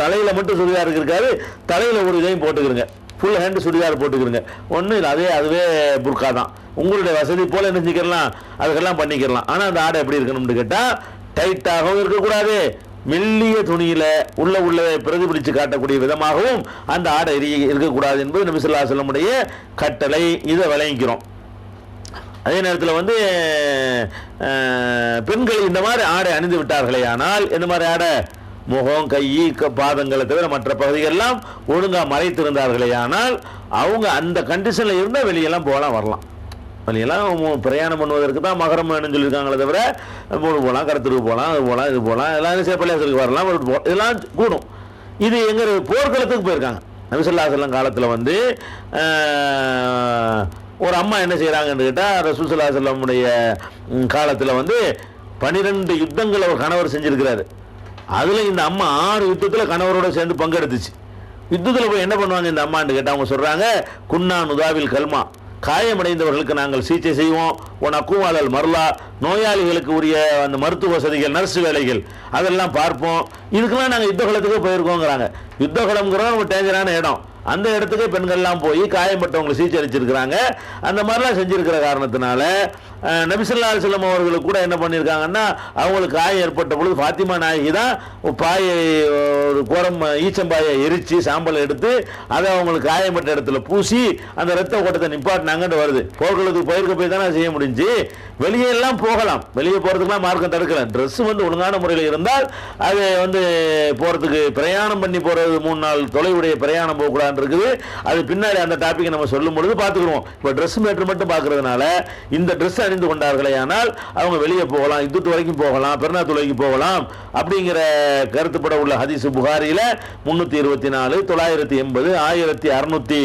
தலையில் மட்டும் சுடிதாருக்கு இருக்காது, தலையில் ஒரு இதையும் போட்டுக்கிறங்க, ஃபுல் ஹேண்டு சுடிதார் போட்டுக்கிறங்க. ஒன்றும் இல்லை, அதுவே புர்கா தான். உங்களுடைய வசதி போல் என்ன செஞ்சுக்கலாம், அதுக்கெல்லாம் பண்ணிக்கிறலாம். ஆனால் அந்த ஆடை எப்படி இருக்கணும்னு கேட்டால் டைட்டாகவும் இருக்கக்கூடாது, மெல்லிய துணியில உள்ள பிரதிபலித்து காட்டக்கூடிய விதமாகவும் அந்த ஆடை இருக்கக்கூடாது என்பது நபி ஸல்லல்லாஹு அலைஹி வஸல்லமுடைய கட்டளை. இதை விளங்கிக்கிறோம். அதே நேரத்தில் பெண்கள் இந்த மாதிரி ஆடை அணிந்து விட்டார்களே ஆனால், இந்த மாதிரி ஆடை முகம், கை, பாதங்களை தவிர மற்ற பகுதிகளெல்லாம் ஒழுங்காக மறைத்திருந்தார்களே ஆனால் அவங்க அந்த கண்டிஷனில் இருந்தால் வெளியெல்லாம் போகலாம், வரலாம். வெளியெல்லாம் பிரயாணம் பண்ணுவதற்கு தான் மகரம் வேணும்னு சொல்லியிருக்காங்களே தவிர மூணு போகலாம், கருத்துருக்கு போகலாம், அது போகலாம், இது போகலாம், எல்லாம் சேப்பள்ளியாசலுக்கு வரலாம், இதெல்லாம் கூடும். இது எங்கள் போர்க்களத்துக்கு போயிருக்காங்க. நபி ஸல்லல்லாஹு அலைஹி வஸல்லம் காலத்தில் ஒரு அம்மா என்ன செய்கிறாங்கன்னு கேட்டால், ரசூல் ஸல்லல்லாஹு அலைஹி வஸல்லமுடைய காலத்தில் 12 யுத்தங்கள் அவர் கணவர் செஞ்சிருக்கிறாரு. அதில் இந்த அம்மா 6 யுத்தத்தில் கணவரோட சேர்ந்து பங்கெடுத்துச்சு. யுத்தத்தில் போய் என்ன பண்ணுவாங்க இந்த அம்மான்னு கேட்டால் அவங்க சொல்கிறாங்க, குன்னா நுதாவில் கல்மா, காயமடைந்தவர்களுக்கு நாங்கள் சிகிச்சை செய்வோம், அக்குவாலல் மர்லா, நோயாளிகளுக்கு உரிய அந்த மருத்துவ வசதிகள், நர்ஸ் வேலைகள் அதெல்லாம் பார்ப்போம். இதுக்கெல்லாம் நாங்கள் யுத்த காலத்துக்கு போயிருக்கோங்கிறாங்க. யுத்த காலம்ங்கிறத ஒரு டேஞ்சரான இடம், அந்த இடத்துக்கு பெண்கள்லாம் போய் காயப்பட்டவங்களை சிகிச்சை அளிச்சிருக்கிறாங்க. அந்த மாதிரிலாம் செஞ்சிருக்கிற காரணத்தினால நபி ஸல்லல்லாஹு அலைஹி வஸல்லம் அவர்களுக்கு கூட என்ன பண்ணியிருக்காங்கன்னா, அவங்களுக்கு காயம் ஏற்பட்ட பொழுது ஃபாத்திமா நாயகி தான் பாயை, ஒரு கோரம் ஈச்சம்பாயை எரித்து சாம்பலை எடுத்து அதை அவங்களுக்கு காயப்பட்ட இடத்துல பூசி அந்த ரத்த ஓட்டத்தை நிப்பாட்டினாங்கன்னு வருது. போர்களுக்கு போயிருக்க போய் தானே செய்ய முடிஞ்சு. வெளியே எல்லாம் போகலாம், வெளியே போகிறதுக்குலாம் மார்க்கம் தடுக்கல. ட்ரெஸ் ஒழுங்கான முறையில் இருந்தால் அது போகிறதுக்கு பிரயாணம் பண்ணி போகிறது 3 நாள் தொலைவுடைய பிரயாணம் போகக்கூடாதுன்னு இருக்குது. அது பின்னாடி அந்த டாப்பிக்கை நம்ம சொல்லும் பொழுது பார்த்துக்குருவோம். இப்போ ட்ரெஸ் மேட்ரு மட்டும் பார்க்கறதுனால இந்த ட்ரெஸ் அணிந்து கொண்டார்களே ஆனால் அவங்க வெளியே போகலாம், யுத்தத்து வரைக்கும் போகலாம், பெருநா தொலைக்கு போகலாம் அப்படிங்கிற கருத்துப்பட உள்ள ஹதீஸ் புகாரியில் 324, 980,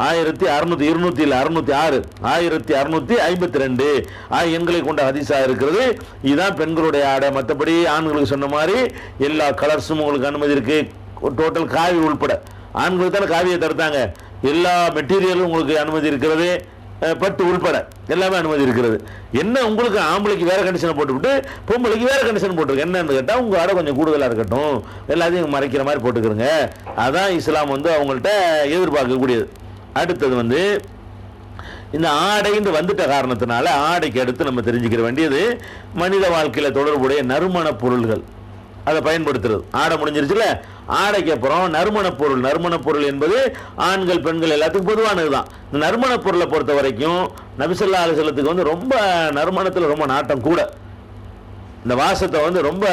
1600, 1652 எண்களை கொண்ட ஹதீஸா இருக்கிறது. இதுதான் பெண்களுடைய ஆடை. மற்றபடி ஆண்களுக்கு சொன்ன மாதிரி எல்லா கலர்ஸும் உங்களுக்கு அனுமதி இருக்கு, டோட்டல் காவி உள்பட. ஆண்களுக்கு தானே காவியை தடுத்தாங்க, எல்லா மெட்டீரியலும் உங்களுக்கு அனுமதி இருக்கிறது, பட்டு உள்பட எல்லாமே அனுமதி இருக்கிறது. என்ன உங்களுக்கு ஆம்பளைக்கு வேற கண்டிஷனை போட்டுவிட்டு பொம்பளைக்கு வேற கண்டிஷன் போட்டுருக்கு. என்னன்னு கேட்டால் உங்கள் ஆடை கொஞ்சம் கூடுதலாக இருக்கட்டும், எல்லாத்தையும் மறைக்கிற மாதிரி போட்டுக்கிறங்க. அதான் இஸ்லாம் அவங்கள்ட்ட எதிர்பார்க்கக்கூடியது. அடுத்தது இந்த ஆடைன்னு வந்துட்ட காரணத்தினால ஆடைக்கு அடுத்து நம்ம தெரிஞ்சுக்கிற வேண்டியது மனித வாழ்க்கையில் தொடர்புடைய நறுமண பொருள்கள், அதை பயன்படுத்துறது. ஆடை முடிஞ்சிருச்சுல, ஆடைக்கு அப்புறம் நறுமணப் பொருள் என்பது ஆண்கள் பெண்கள் எல்லாத்துக்கும் பொதுவானது தான். இந்த நறுமணப் பொருளை பொறுத்த வரைக்கும் நபி ஸல்லல்லாஹு அலைஹி வஸல்லத்துக்கு ரொம்ப நறுமணத்தில் ரொம்ப நாட்டம் கூட. இந்த வாசத்தை ரொம்ப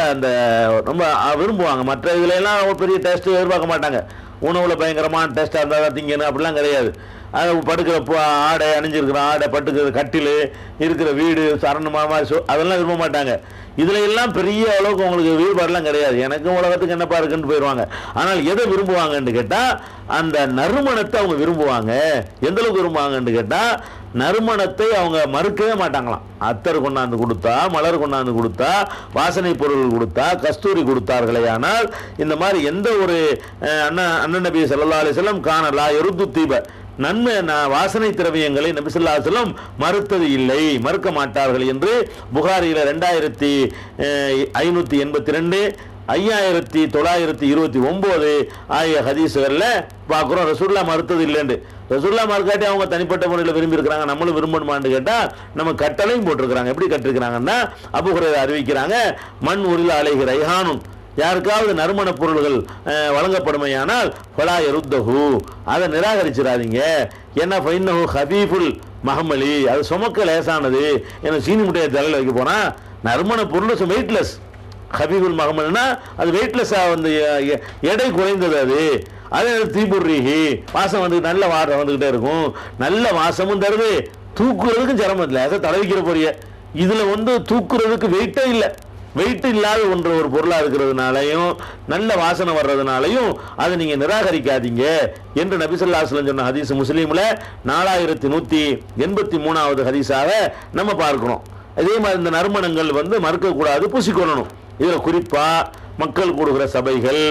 ரொம்ப விரும்புவாங்க. மற்ற இதுல எல்லாம் பெரிய டேஸ்ட் எதிர்பார்க்க மாட்டாங்க. உணவுல பயங்கரமான டேஸ்டாக இருந்தால் தான் திங்கணும் அப்படிலாம் கிடையாது. அது படுக்கிற ஆடை, அணிஞ்சிருக்கிற ஆடை, பட்டுக்கிற கட்டில், இருக்கிற வீடு, சரணமாக அதெல்லாம் விரும்ப மாட்டாங்க. இதுல எல்லாம் பெரிய அளவுக்கு உங்களுக்கு ஈடுபாடுலாம் கிடையாது. எனக்கும் உலகத்துக்கு என்னப்பா இருக்குன்னு போயிடுவாங்க. ஆனால் எதை விரும்புவாங்கன்னு கேட்டால் அந்த நறுமணத்தை அவங்க விரும்புவாங்க. எந்த அளவுக்கு விரும்புவாங்கன்னு கேட்டால் நறுமணத்தை அவங்க மறுக்கவே மாட்டாங்களாம். அத்தர் கொண்டாந்து கொடுத்தா, மலர் கொண்டாந்து கொடுத்தா, வாசனை பொருள் கொடுத்தா, கஸ்தூரி கொடுத்தார்களே ஆனால் இந்த மாதிரி எந்த ஒரு அண்ணன் நபி ஸல்லல்லாஹு அலைஹி வஸல்லம் காணலா எருத்து தீப நன்மை வாசனை திரவியங்களை நபி ஸல்லல்லாஹு அலைஹி வஸல்லம் மறுத்தது இல்லை, மறுக்க மாட்டார்கள் என்று புகாரியில் 2582, 5929 ஆகிய ஹதீஸ்களில் பார்க்குறோம். ரசூலுல்லாஹ் மறுத்தது இல்லைன்னு. ரசூலுல்லாஹ் மறுக்காட்டி அவங்க தனிப்பட்ட முறையில் விரும்பி இருக்கிறாங்க, நம்மளும் விரும்பணுமான்னு கேட்டால் நம்ம கட்டளையும் போட்டிருக்கிறாங்க. எப்படி கட்டிருக்கிறாங்கன்னா, அபூ ஹுரைரா அறிவிக்கிறாங்க, மண் உரில் அலைஹி ரைஹானுன், யாருக்காவது நறுமண பொருள்கள் வழங்கப்படுமையானால் ஃபலா யருத்தஹு, அதை நிராகரிச்சிடாதீங்க. ஏன்னா ஃபைன்னஹு ஹபீஃபுல் மஹமலி, அது சுமக்க லேசானது. ஏன்னா சீனி முட்டையை தலையில் வைக்க போனால் நறுமண பொருள் வெயிட்லெஸ். ஹபீபுல் மஹமல்னா அது வெயிட்லெஸ்ஸாக எடை குறைந்தது. அதே தீபுர்ரீஹி, வாசம் நல்ல வாசம் வந்துக்கிட்டே இருக்கும், நல்ல வாசமும் தருது, தூக்குறதுக்கும் சிரமம் இல்லை. அதை தடவிக்கிற பொரிய இதில் தூக்குறதுக்கு வெயிட்டே இல்லை. வெயிட் இல்லாத ஒரு பொருளாக இருக்கிறதுனாலையும் நல்ல வாசனை வர்றதுனாலையும் அதை நீங்கள் நிராகரிக்காதீங்க என்று நபி ஸல்லல்லாஹு அலைஹி வஸல்லம் சொன்ன ஹதீஸ் முஸ்லீமில் 4183வது ஹதீஸாக நம்ம பார்க்கிறோம். அதே மாதிரி இந்த நறுமணங்கள் மறுக்கக்கூடாது, பூசிக்கொள்ளணும். இதில் குறிப்பாக மக்கள் கூடுகிற சபைகள்,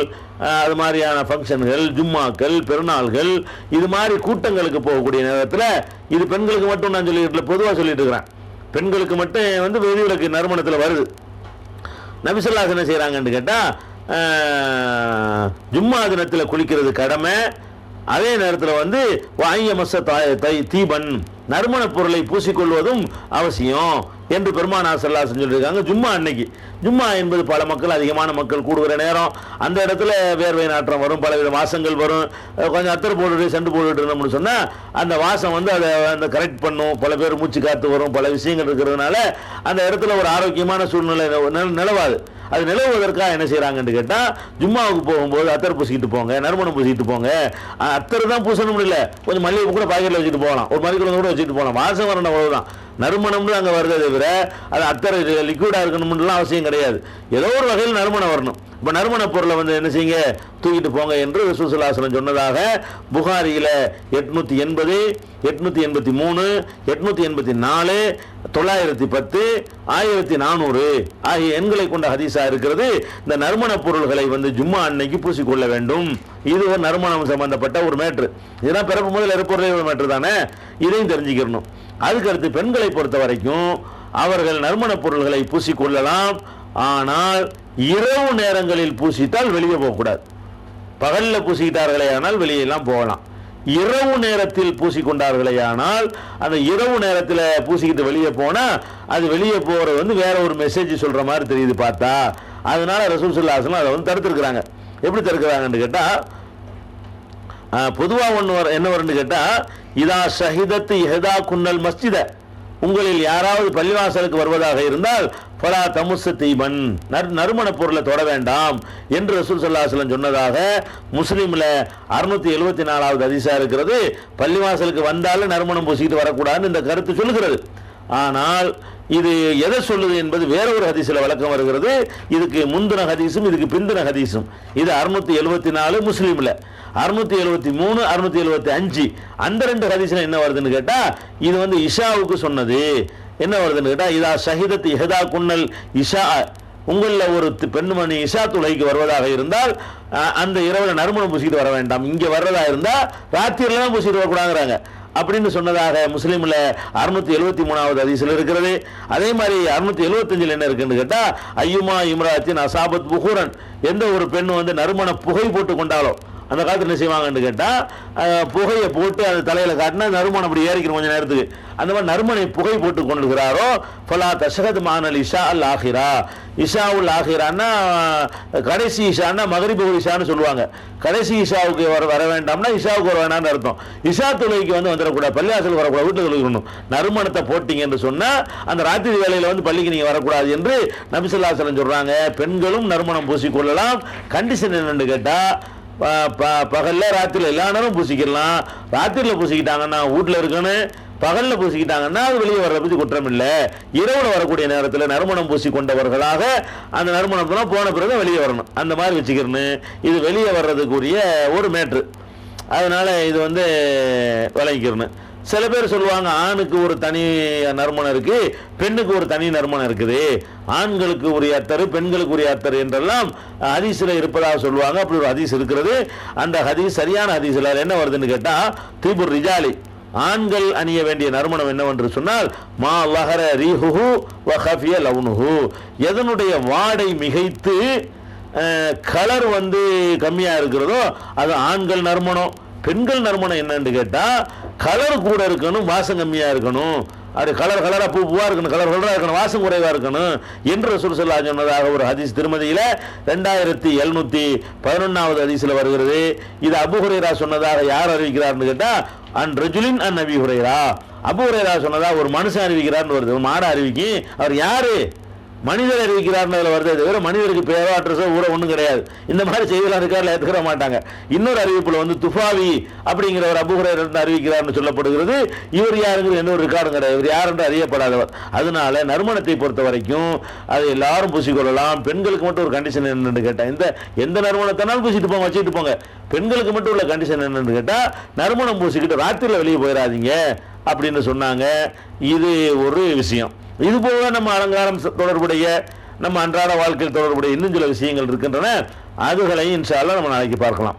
அது மாதிரியான ஃபங்க்ஷன்கள், ஜும்மாக்கள், பெருநாள்கள், இது மாதிரி கூட்டங்களுக்கு போகக்கூடிய நேரத்தில் இது பெண்களுக்கு மட்டும் நான் சொல்லிட்டு பொதுவாக சொல்லிட்டு இருக்கிறேன். பெண்களுக்கு மட்டும் வந்து விதிவிலக்கு நறுமணத்தில் வருது. நபி ஸல்லல்லாஹு அலைஹி வஸல்லம் என்ன செய்கிறாங்கன்னு கேட்டால், ஜும்மா தினத்தில் குளிக்கிறது கடமை. அதே நேரத்தில் வந்து வாயமச தீபன் நறுமண பொருளை பூசிக்கொள்வதும் அவசியம் என்று பெருமானார் ஸல்லல்லாஹு அலைஹி வஸல்லம் சொல்லியிருக்காங்க. ஜும்மா அன்னைக்கு, ஜும்மா என்பது பல மக்கள், அதிகமான மக்கள் கூடுகிற நேரம். அந்த இடத்துல வேர்வை நாற்றம் வரும், பலவித வாசங்கள் வரும். கொஞ்சம் அத்தர் போட்டுட்டு செண்டு போட்டுட்டு இருந்தோம்னு சொன்னால் அந்த வாசம் வந்து அதை அந்த கரெக்ட் பண்ணும். பல பேர் மூச்சு காத்து வரும், பல விஷயங்கள் இருக்கிறதுனால அந்த இடத்துல ஒரு ஆரோக்கியமான சூழ்நிலை நிலவாது. அது நிலவுவதற்காக என்ன செய்கிறாங்கன்னு கேட்டால், ஜும்மாவுக்கு போகும்போது அத்தர் பூசிக்கிட்டு போங்க, நறுமணம் பூசிக்கிட்டு போங்க. அத்தர் தான் பூசணும் இல்லை, கொஞ்சம் மல்லிகை கூட பாக்கெட்டில் வச்சுட்டு போகலாம், ஒரு மல்லிகை கூட வச்சுட்டு போகலாம். வாசம் வரணும், அவ்வளவுதான். நறுமணம்னு அங்கே வருதே தவிர அது அத்தர் லிக்விடாக இருக்கணும்லாம் அவசியம் கிடையாது. ஏதோ ஒரு வகையில் நறுமணம் வரணும். இப்போ நறுமண பொருளை வந்து என்ன செய்யுங்க, தூக்கிட்டு போங்க என்று ரசூல் ஸல்லல்லாஹு அலைஹி வஸல்லம் சொன்னதாக புகாரியில் 880, 883, 884, 910, 1400 ஆகிய எண்களை கொண்ட ஹதீஸா இருக்கிறது. இந்த நறுமண பொருள்களை வந்து ஜும்மா அன்னைக்கு பூசிக்கொள்ள வேண்டும். இது ஒரு நறுமணம் சம்பந்தப்பட்ட ஒரு மேட்ரு. இதெல்லாம் பிறப்பு முதல் இறப்புறதே ஒரு மேட்ரு தானே, இதையும் தெரிஞ்சுக்கணும். அதுக்கடுத்து பெண்களை பொறுத்த வரைக்கும் அவர்கள் நறுமண பொருள்களை பூசிக்கொள்ளலாம். ஆனால் இரவு நேரங்களில் பூசித்தால் வெளியே போகக்கூடாது. பகலில் பூசிக்கிட்டார்களே ஆனால் வெளியெல்லாம் போகலாம். இரவு நேரத்தில் பூசிக்கொண்டார்களே ஆனால் அந்த இரவு நேரத்தில் பூசிக்கிட்டு வெளியே போனால் அது வெளியே போகிறது வந்து வேற ஒரு மெசேஜ் சொல்கிற மாதிரி தெரியுது பார்த்தா. அதனால ரசூல் ஸல்லல்லாஹு அலைஹி வஸல்லம் அதை வந்து தடுத்துருக்குறாங்க. எப்படி தடுக்கிறாங்கன்னு கேட்டால், பொதுவாக என்ன வரும்னு கேட்டால், இதா ஷஹிதத்து இஹதா குன்னல் மஸ்ஜித, உங்களில் யாராவது பள்ளிவாசலுக்கு வருவதாக இருந்தால் ஃபலா தமுஸ்ஸ தீபன், நறுமண பொருளை தொட வேண்டாம் என்று ரசூல் ஸல்லல்லாஹு அலைஹி வஸல்லம் சொன்னதாக முஸ்லீமில் 674வது ஹதீஸா இருக்கிறது. பள்ளிவாசலுக்கு வந்தாலும் நறுமணம் பூசிக்கிட்டு வரக்கூடாதுன்னு இந்த கருத்து சொல்லுகிறது. ஆனால் இது எதை சொல்லுது என்பது வேற ஒரு ஹதீஸில் விளக்கம் வருகிறது. இதுக்கு முந்தின ஹதீஸும் இதுக்கு பிந்தின ஹதீஸும். இது 674 முஸ்லீமில், 673, 675 அந்த ரெண்டு ஹதீஸில் என்ன வருதுன்னு கேட்டால், இது வந்து இஷாவுக்கு சொன்னது. என்ன வருதுன்னு கேட்டால், இதா ஷஹிதத் இஹதா குன்னல் இஷா, உங்களில் ஒரு பெண்மணி இஷா தொழுகைக்கு வருவதாக இருந்தால் அந்த இரவில் நறுமணம் பூசிக்கிட்டு வர வேண்டாம். இங்கே வர்றதா இருந்தால் ராத்திரில தான் பூசிட்டு வரக்கூடாதுங்கிறாங்க அப்படின்னு சொன்னதாக முஸ்லீமில் 673வது ஹதீஸில் இருக்கிறது. அதே மாதிரி 675 என்ன இருக்குன்னு கேட்டால், ஐயுமா இம்ராத்தின் அசாபத் புகூரன், எந்த ஒரு பெண் வந்து நறுமண புகை போட்டு கொண்டாலோ, அந்த காலத்தில் என்ன செய்வாங்கன்னு கேட்டால், புகையை போட்டு அந்த தலையில் காட்டினா நறுமணம் அப்படி ஏறிக்கணும் கொஞ்சம் நேரத்துக்கு. அந்த மாதிரி நறுமணை புகை போட்டு கொண்டிருக்கிறாரோ ஃபலா தஷஹத் மானல் இஷா அல் ஆஹிரா, இஷா உல் ஆஹிரான்னா கடைசி இஷான்னா மகரிப் இஷான்னு சொல்லுவாங்க. கடைசி இஷாவுக்கு வர வேண்டாம்னா இஷாவுக்கு வர வேண்டாம்னு அர்த்தம். இஷா தொழுகைக்கு வந்து வந்துடக்கூடாது, பள்ளிவாசலுக்கு வரக்கூடாது, வீட்டில் தொழுகணும். நறுமணத்தை போட்டிங்க என்று சொன்னால் அந்த ராத்திரி வேலையில் வந்து பள்ளிக்கு நீங்கள் வரக்கூடாது என்று நபி ஸல்லல்லாஹு அலைஹி வஸல்லம் சொல்கிறாங்க. பெண்களும் நறுமணம் பூசிக்கொள்ளலாம். கண்டிஷன் என்னென்னு கேட்டால், பகலில் ராத்திரியில் எல்லா நேரம் பூசிக்கலாம். ராத்திரியில் பூசிக்கிட்டாங்கன்னா வீட்டில் இருக்கணும், பகலில் பூசிக்கிட்டாங்கன்னா அது வெளியே வர்றத பற்றி குற்றம் இல்லை. இரவில் வரக்கூடிய நேரத்தில் நறுமணம் பூசி கொண்டவர்களாக அந்த நறுமணம்லாம் போன பிறகு வெளியே வரணும். அந்த மாதிரி வச்சுக்கிறேன்னு இது வெளியே வர்றதுக்குரிய ஒரு மேட்ரு. அதனால் இது வந்து விளங்கிக்கிறேன்னு. சில பேர் சொல்லுவாங்க, ஆணுக்கு ஒரு தனி நறுமணம் இருக்குது, பெண்ணுக்கு ஒரு தனி நறுமணம் இருக்குது, ஆண்களுக்கு உரிய அத்தர், பெண்களுக்கு உரிய அத்தர் என்றெல்லாம் ஹதீஸில் இருப்பதாக சொல்லுவாங்க. அப்படி ஒரு ஹதீஸ் இருக்கிறது. அந்த ஹதீஸ் சரியான ஹதீஸில் என்ன வருதுன்னு கேட்டால், தீபுர் ரிஜாலி, ஆண்கள் அணிய வேண்டிய நறுமணம் என்னவென்று சொன்னால், மா லஹர ரீஹுஹு வ கஃபிய லவ்னுஹு, எதனுடைய வாடை மிகைத்து கலர் வந்து கம்மியாக இருக்கிறதோ அது ஆண்கள் நறுமணம். பெண்கள் நறுமணம் என்னன்னு கேட்டால், கலர் கூட இருக்கணும், வாசம் கம்மியாக இருக்கணும். அது கலராக பூவாக இருக்கணும், கலராக இருக்கணும், வாசம் குறைவாக இருக்கணும் என்று ரசூல் ஸல்லல்லாஹு அலைஹி வஸல்லம் சொன்னதாக ஒரு ஹதீஸ் திருமதியில் 2711வது ஹதீஸில் வருகிறது. இது அபூ ஹுரைரா சொன்னதாக யார் அறிவிக்கிறார்னு கேட்டால், அன் ரஜுலின் அன் அபீ ஹுரைரா, அபூ ஹுரைரா சொன்னதாக ஒரு மனுஷன் அறிவிக்கிறார்னு வருது. ஒரு மாட அறிவிக்கி, அவர் யாரு? மனிதர் அறிவிக்கிறார்னு அதில் வருது. தவிர மனிதருக்கு பேரோ அட்ரஸோ ஊர ஒன்றும் கிடையாது. இந்த மாதிரி செய்திலாம் இருக்காரில் ஏற்றுக்கிற மாட்டாங்க. இன்னொரு அறிவிப்பில் வந்து துஃபாவி அப்படிங்கிற ஒரு அபூ ஹுரைரா அறிவிக்கிறார்னு சொல்லப்படுகிறது. இவர் யாருங்கிற இன்னொரு ரெக்கார்டும் கிடையாது, இவர் யார் என்று அறியப்படாதவர். அதனால நறுமணத்தை பொறுத்த வரைக்கும் அது எல்லாரும் பூசிக்கொள்ளலாம். பெண்களுக்கு மட்டும் ஒரு கண்டிஷன் என்னன்னு கேட்டால், எந்த நறுமணத்தினாலும் பூசிட்டு போங்க, வச்சுட்டு போங்க. பெண்களுக்கு மட்டும் உள்ள கண்டிஷன் என்னன்னு கேட்டால், நறுமணம் பூசிக்கிட்டு ராத்திரியில் வெளியே போயிடாதீங்க அப்படின்னு சொன்னாங்க. இது ஒரு விஷயம். இது போக நம்ம அலங்காரம் தொடர்புடைய நம்ம அன்றாட வாழ்க்கையில் தொடர்புடைய இன்னும் சில விஷயங்கள் இருக்கின்றன. அதுகளையும் இன்ஷா அல்லாஹ் நம்ம நாளைக்கு பார்க்கலாம்.